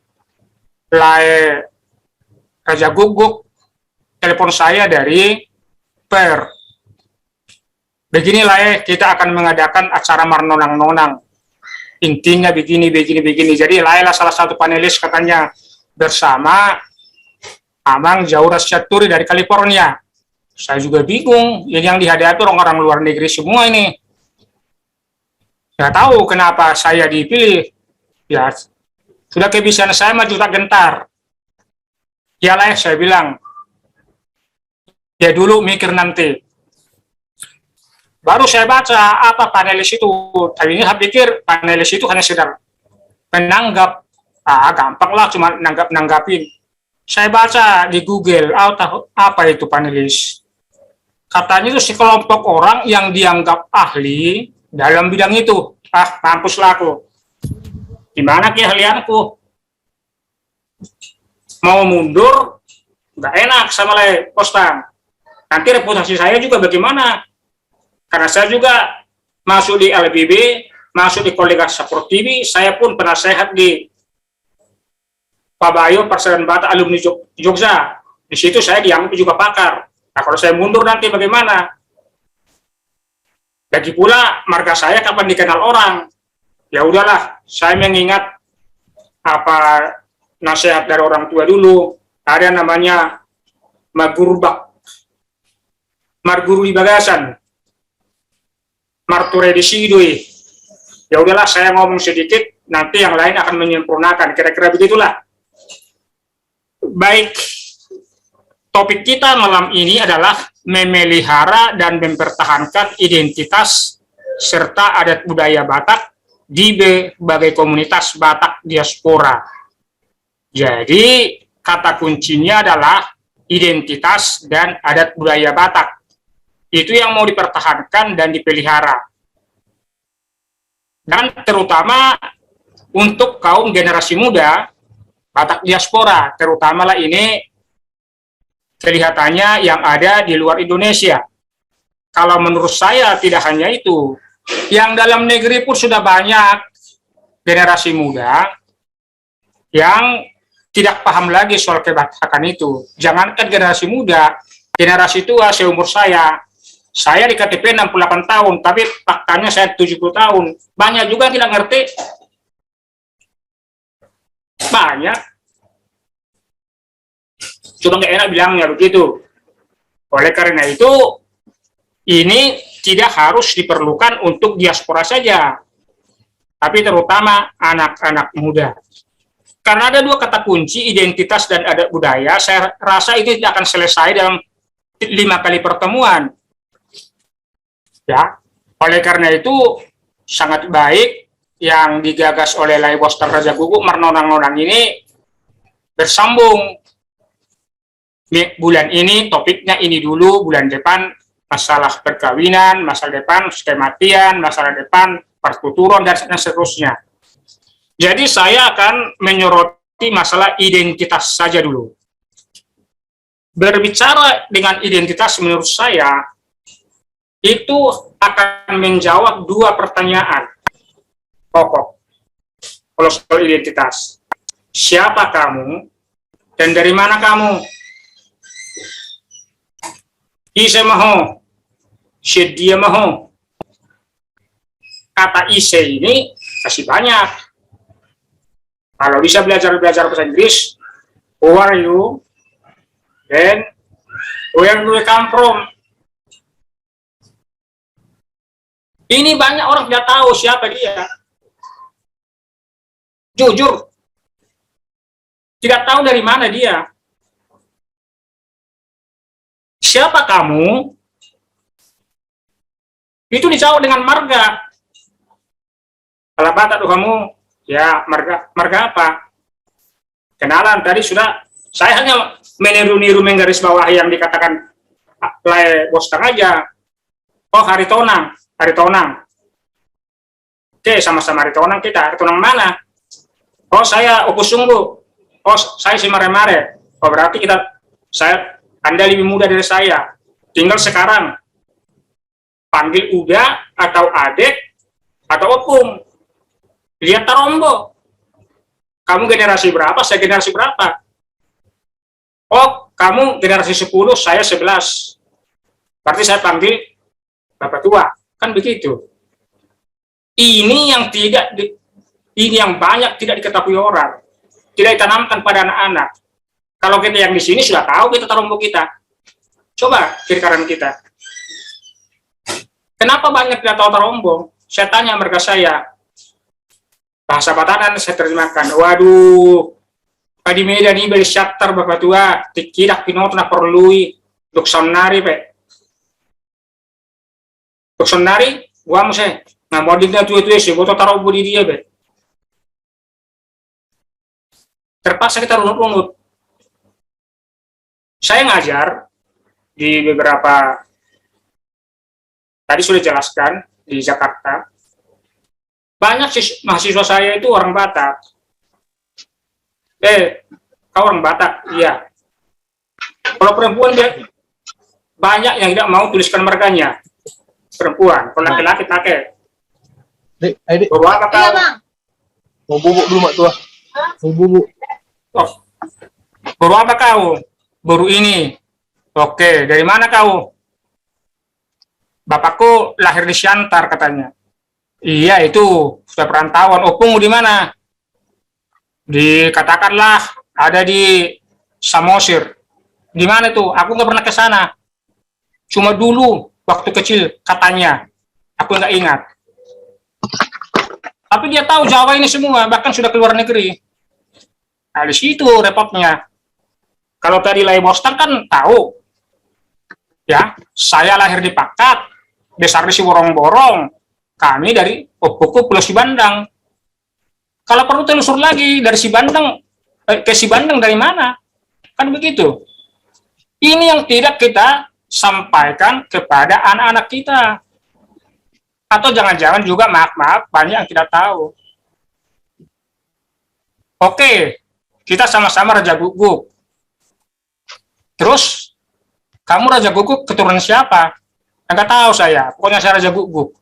Raja Guguk telepon saya dari Per. Beginilah kita akan mengadakan acara marnonang-nonang. Intinya begini. Jadi Laila salah satu panelis katanya bersama Amang Jauras Syaturi dari California. Saya juga bingung, yang dihadapi orang-orang luar negeri semua ini. Nggak tahu kenapa saya dipilih. Ya, sudah kebiasaan saya maju tak gentar. Ya lah, saya bilang, ya dulu mikir nanti. Baru saya baca apa panelis itu. Tadinya saya pikir panelis itu hanya sekedar menanggap. Gampang lah cuma nanggapin. Saya baca di Google, apa itu panelis. Katanya itu sekelompok orang yang dianggap ahli dalam bidang itu. Mampuslah aku. Gimana keahlianku? Mau mundur, nggak enak sama Layak Bostang. Nanti reputasi saya juga bagaimana? Karena saya juga masuk di LBB, masuk di Kolega Support TV, saya pun penasehat di Pabayo Persatuan Batak Alumni Jogja. Di situ saya dianggap juga pakar. Nah, kalau saya mundur nanti bagaimana? Lagi pula marga saya kapan dikenal orang? Ya udahlah, saya mengingat apa nasihat dari orang tua dulu. Ada namanya Marguru di Bagasan. Marture di Sidui. Ya udahlah, saya ngomong sedikit, nanti yang lain akan menyempurnakan. Kira-kira begitulah. Baik, topik kita malam ini adalah memelihara dan mempertahankan identitas serta adat budaya Batak di berbagai komunitas Batak diaspora. Jadi, kata kuncinya adalah identitas dan adat budaya Batak. Itu yang mau dipertahankan dan dipelihara. Dan terutama untuk kaum generasi muda, Batak diaspora, terutamalah ini kelihatannya yang ada di luar Indonesia. Kalau menurut saya tidak hanya itu, yang dalam negeri pun sudah banyak generasi muda yang tidak paham lagi soal kebatakan itu. Jangankan generasi muda, generasi tua seumur saya di KTP 68 tahun, tapi faktanya saya 70 tahun. Banyak juga yang tidak ngerti. Banyak. Cuma nggak enak bilangnya begitu. Oleh karena itu, ini tidak harus diperlukan untuk diaspora saja, tapi terutama anak-anak muda. Karena ada dua kata kunci, identitas dan adat budaya, saya rasa itu tidak akan selesai dalam 5 kali pertemuan. Ya, oleh karena itu sangat baik yang digagas oleh Lai Bostan Raja Guguk Marnonang-nonang ini bersambung. Bulan ini topiknya ini dulu, bulan depan masalah perkawinan, masalah depan skematian, masalah depan pertuturan dan seterusnya. Jadi saya akan menyoroti masalah identitas saja dulu. Berbicara dengan identitas menurut saya itu akan menjawab 2 pertanyaan pokok kalau soal identitas. Siapa kamu dan dari mana kamu? Ise maho, dia maho. Kata ise ini masih banyak. Kalau bisa belajar bahasa Inggris, who are you? Then where do you come from? Ini banyak orang tidak tahu siapa dia. Jujur, tidak tahu dari mana dia. Siapa kamu? Itu dijawab dengan marga. Kalau Batak tuh kamu, ya marga apa? Kenalan tadi sudah, saya hanya meniru-niru menggaris bawah yang dikatakan Lai Bostan aja. Oh, Hari Tonang. Oke, sama-sama Hari Tonang kita. Hari Tonang mana? Oh, saya Opus Sunggu. Oh, saya si Mare-Mare. Oh, berarti Anda lebih muda dari saya. Tinggal sekarang panggil uda atau adek atau opung. Lihat tarombo. Kamu generasi berapa? Saya generasi berapa? Oh, kamu generasi 10, saya 11. Berarti saya panggil Bapak tua. Kan begitu. Ini yang banyak tidak diketahui orang. Tidak ditanamkan pada anak-anak. Kalau kita yang di sini sudah tahu kita tarombo kita. Coba kiri kanan kita. Kenapa banyak tidak tahu tarombo? Saya tanya mereka saya. Bahasa Batanan saya terjemahkan. Waduh. Padi media ini beri syaktar Bapak tua. Tidak pinot na perlui. Duksonari pe. Duksonari. Gua saya. Nah modinnya tua-tua sih. Boto tarombo di dia be. Terpaksa kita runut-runut. Saya ngajar di beberapa, tadi sudah jelaskan, di Jakarta. Banyak mahasiswa saya itu orang Batak. Kau orang Batak? Iya. Kalau perempuan dia banyak yang tidak mau tuliskan marganya. Perempuan. Kalau laki-laki pakai. Bawa apa kau? Mau bubuk dulu, Mak Tua. Mau bubuk. Oh. Baru apa kau? Baru ini. Oke, dari mana kau? Bapakku lahir di Siantar katanya. Iya, itu sudah perantauan. Opung di mana? Dikatakanlah ada di Samosir. Di mana tuh? Aku nggak pernah ke sana. Cuma dulu waktu kecil katanya. Aku nggak ingat. Tapi dia tahu Jawa ini semua, bahkan sudah keluar negeri. Nah, di situ repotnya. Kalau tadi Lai Bostan kan tahu, ya, saya lahir di Pakat, besar di Siborong-Borong, kami dari Opuku Pulau Sibandang. Kalau perlu telusur lagi dari Sibandang ke Sibandang dari mana? Kan begitu. Ini yang tidak kita sampaikan kepada anak-anak kita. Atau jangan-jangan juga maaf-maaf banyak yang tidak tahu. Oke. Kita sama-sama Raja Guguk. Terus, kamu Raja Guguk keturunan siapa? Enggak tahu saya. Pokoknya saya Raja Guguk.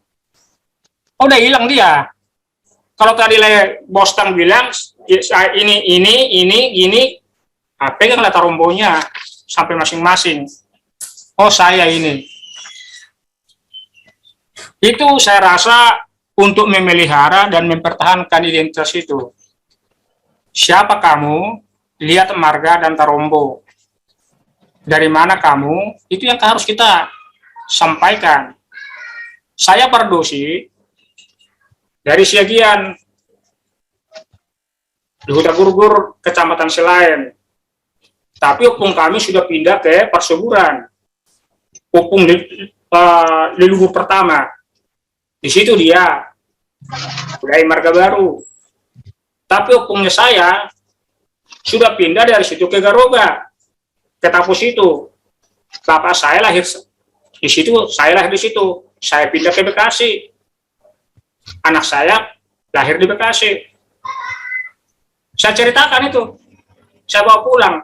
Oh, udah hilang dia. Kalau tadi Lai Bostan bilang, ini, peganglah tarombonya sampai masing-masing. Oh, saya ini. Itu saya rasa untuk memelihara dan mempertahankan identitas itu. Siapa kamu? Lihat marga dan tarombo. dari mana kamu, itu yang harus kita sampaikan. Saya Pardosi dari Siagian di Huta Gurgur, Kecamatan Selain. Tapi opung kami sudah pindah ke Parsuburan. Opung di luhur pertama. Di situ dia dari marga baru. Tapi opungnya saya sudah pindah dari situ ke Garoga, ke Tapus itu. Bapak saya lahir di situ, saya lahir di situ. Saya pindah ke Bekasi. Anak saya lahir di Bekasi. Saya ceritakan itu. Saya bawa pulang.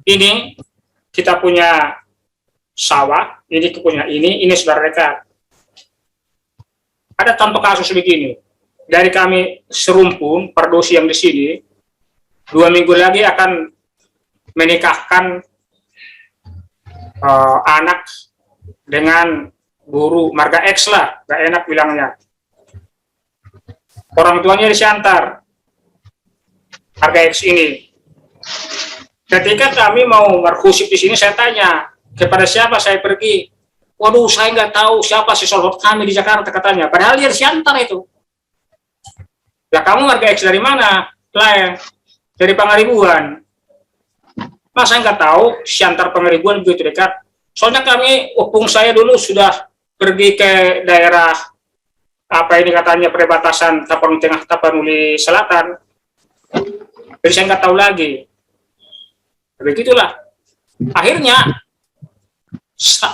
Ini kita punya sawah, ini punya ini saudara dekat. Ada contoh kasus begini. Dari kami serumpun, Pardosi yang di sini, 2 minggu lagi akan menikahkan anak dengan guru marga X lah, gak enak bilangnya. Orang tuanya di Siantar, marga X ini. Ketika kami mau berkhusip di sini, saya tanya kepada siapa saya pergi. Waduh, saya nggak tahu siapa si solhot kami di Jakarta katanya. Padahal dia di Siantar itu. Lah kamu marga X dari mana? Lah dari Pangaribuan. Mas saya nggak tahu Siantar Pangaribuan begitu dekat. Soalnya kami, opung saya dulu sudah pergi ke daerah apa ini katanya perbatasan Tapanuli Tengah, Tapanuli Selatan. Jadi saya nggak tahu lagi. Begitulah. Akhirnya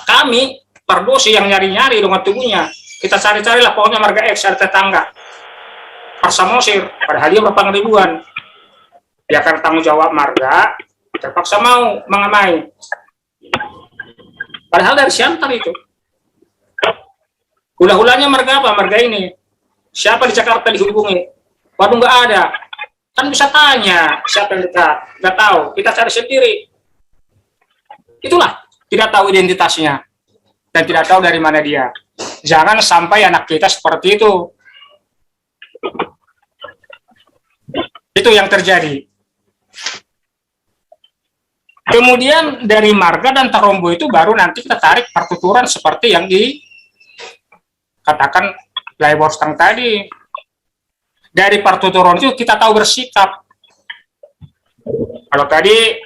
kami Pardosi yang nyari-nyari dengan tubuhnya. Kita cari-carilah pokoknya marga X ada tetangga. Parsamosir, padahal dia berpangribuan. Dia akan tanggung jawab marga, terpaksa mau mengamai. Padahal dari Siantar itu. Hula-hulanya marga apa? Marga ini. Siapa di Jakarta dihubungi? Waduh nggak ada. Kan bisa tanya siapa yang dekat. Nggak tahu. Kita cari sendiri. Itulah. Tidak tahu identitasnya. Dan tidak tahu dari mana dia. Jangan sampai anak kita seperti itu. Itu yang terjadi. Kemudian dari marga dan Tarombo itu baru nanti kita tarik pertuturan seperti yang dikatakan Lai Bostang tadi. Dari pertuturan itu kita tahu bersikap. Kalau tadi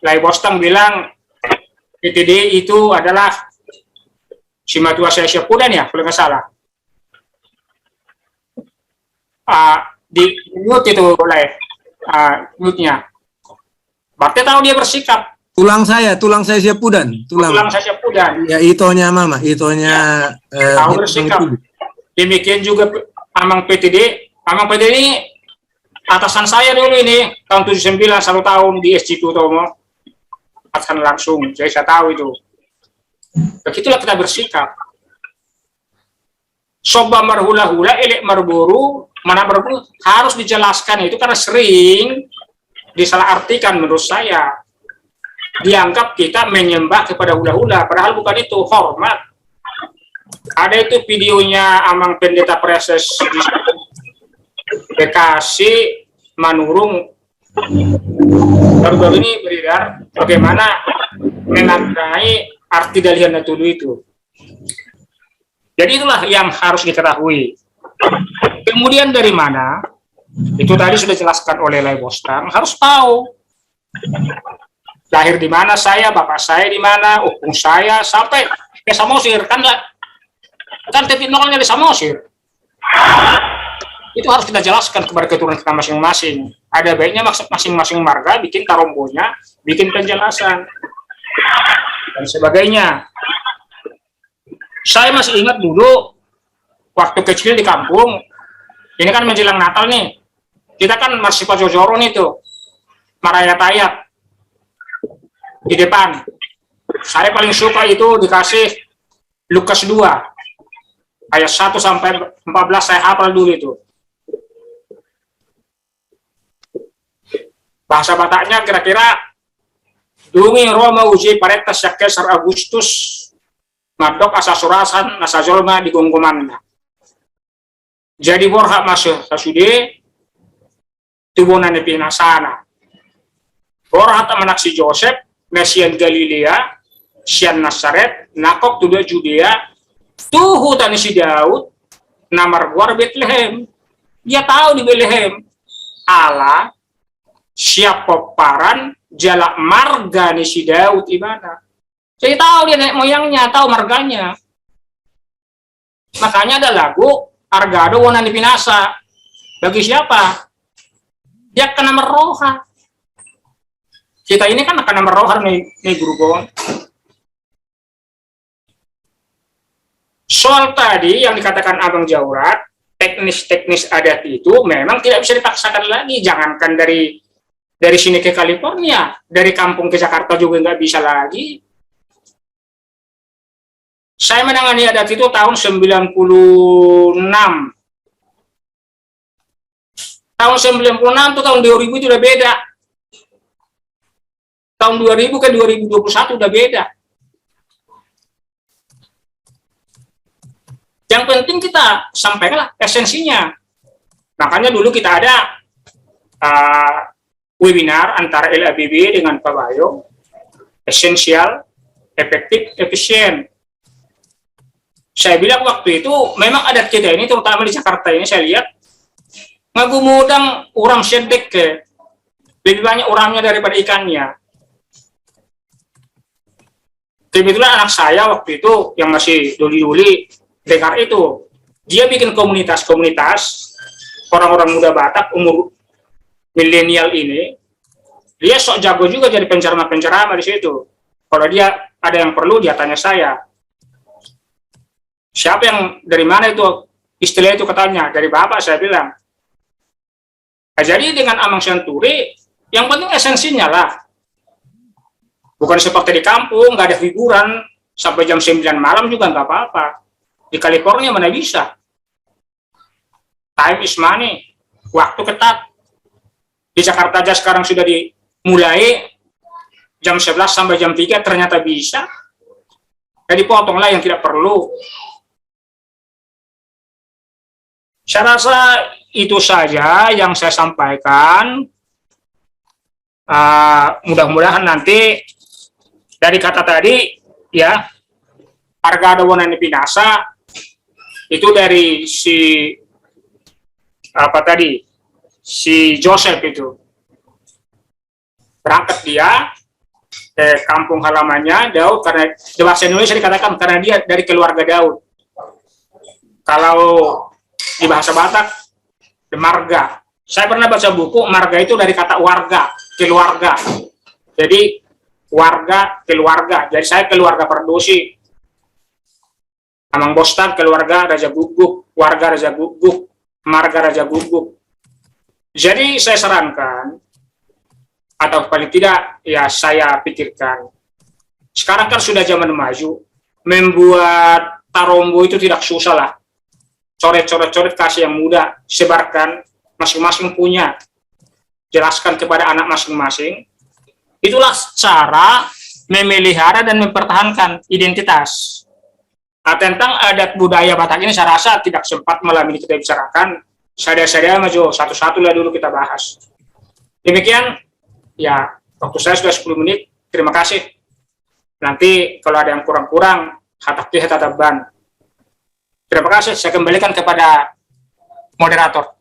Lai Bostang bilang PTD itu adalah Simatua saya Syapudan ya, kalau nggak salah. Di mute itu oleh mute-nya. Berarti tahu dia bersikap. Tulang saya Syapudan. Tulang saya Syapudan. Ya itonya mama, itonya. Tahu bersikap. Demikian juga Amang PTD. Amang PTD ini atasan saya dulu ini tahun 79 1 tahun di SC2 Tomo. Atasan langsung. Jadi saya tahu itu. Begitulah kita bersikap. Soba marhula-hula, elek marburu, mana marburu harus dijelaskan itu karena sering disalahartikan menurut saya. Dianggap kita menyembah kepada hula-hula, padahal bukan itu, hormat. Ada itu videonya Amang Pendeta Preses di Bekasi, Manurung. Baru-baru ini beredar bagaimana menandai arti dalihan natudu itu. Jadi itulah yang harus diketahui. Kemudian dari mana? Itu tadi sudah dijelaskan oleh Lai Bostang. Harus tahu lahir di mana saya, bapak saya di mana, opung saya sampai ke Samosir kan titik nolnya di Samosir. Itu harus kita jelaskan kepada keturunan kita masing-masing. Ada baiknya masing-masing marga bikin tarombonya, bikin penjelasan dan sebagainya. Saya masih ingat dulu waktu kecil di kampung, ini kan menjelang Natal nih, kita kan masih pajojoron itu, marayat-ayat di depan. Saya paling suka itu dikasih Lukas 2 ayat 1 sampai 14 saya hafal dulu itu. Bahasa Bataknya kira-kira dungi Roma uji paretas ya Kaisar Agustus madok asasurasan nasajolma di gonggomanna. Jadi borhak masuk sasude tubunan pinasana. Borhak tak menaksi Joseph Nasian Galilea, Sian Nasaret, Nakok tuda Judea, tuhu tani si Daud, namar guar Bethlehem. Dia tahu di Bethlehem, Allah siapa paran jalak marga ni si Daud ibadah. Saya tahu dia nenek moyangnya, tahu marganya. Makanya ada lagu Argado Wonani Pinasa. Bagi siapa? Dia kena meroha. Kita ini kan akan meroha nih Guru Gon. Soal tadi yang dikatakan Abang Jaurat, teknis-teknis adat itu memang tidak bisa dipaksakan lagi. Jangankan dari sini ke California, dari kampung ke Jakarta juga nggak bisa lagi. Saya menangani adat itu tahun 96. Tahun 96 tuh tahun 2000 itu udah beda. Tahun 2000 ke 2021 udah beda. Yang penting kita sampaikanlah esensinya. Makanya dulu kita ada webinar antara LABB dengan Pak Bayo, esensial, efektif, efisien. Saya bilang waktu itu memang adat kita ini, terutama di Jakarta ini saya lihat ngagumudang orang sedek ke lebih banyak orangnya daripada ikannya. Kebetulan anak saya waktu itu yang masih duli-duli dengar itu, dia bikin komunitas orang-orang muda Batak umur milenial ini. Dia sok jago juga jadi penceramah di situ. Kalau dia ada yang perlu dia tanya saya. Siapa yang dari mana itu istilah itu katanya? Dari Bapak, saya bilang. Nah, jadi dengan Amang Santuri, yang penting esensinya lah. Bukan seperti di kampung, nggak ada hiburan, sampai jam 9 malam juga nggak apa-apa. Di California mana bisa. Time is money, waktu ketat. Di Jakarta aja sekarang sudah dimulai, jam 11 sampai jam 3 ternyata bisa. Jadi potonglah yang tidak perlu. Saya rasa itu saja yang saya sampaikan. Mudah-mudahan nanti dari kata tadi ya, Argado Wonani Pinasa itu dari si Joseph itu berangkat dia ke kampung halamannya Daud, karena di bahasa Indonesia dikatakan karena dia dari keluarga Daud. Kalau di bahasa Batak, marga. Saya pernah baca buku, marga itu dari kata warga, keluarga. Jadi warga, keluarga. Jadi saya keluarga Pardosi. Amang Bostan keluarga Raja Guguk, warga Raja Guguk, marga Raja Guguk. Jadi saya sarankan, atau paling tidak ya saya pikirkan, sekarang kan sudah zaman maju, membuat tarombo itu tidak susah lah. Coret-coret kasih yang muda, sebarkan, masing-masing punya, jelaskan kepada anak masing-masing. Itulah cara memelihara dan mempertahankan identitas. Nah, tentang adat budaya Batak ini saya rasa tidak sempat malam ini kita bicarakan. Saya maju satu-satu lah dulu kita bahas. Demikian, ya waktu saya sudah 10 menit. Terima kasih. Nanti kalau ada yang kurang-kurang, hataban. Terima kasih. Saya kembalikan kepada moderator.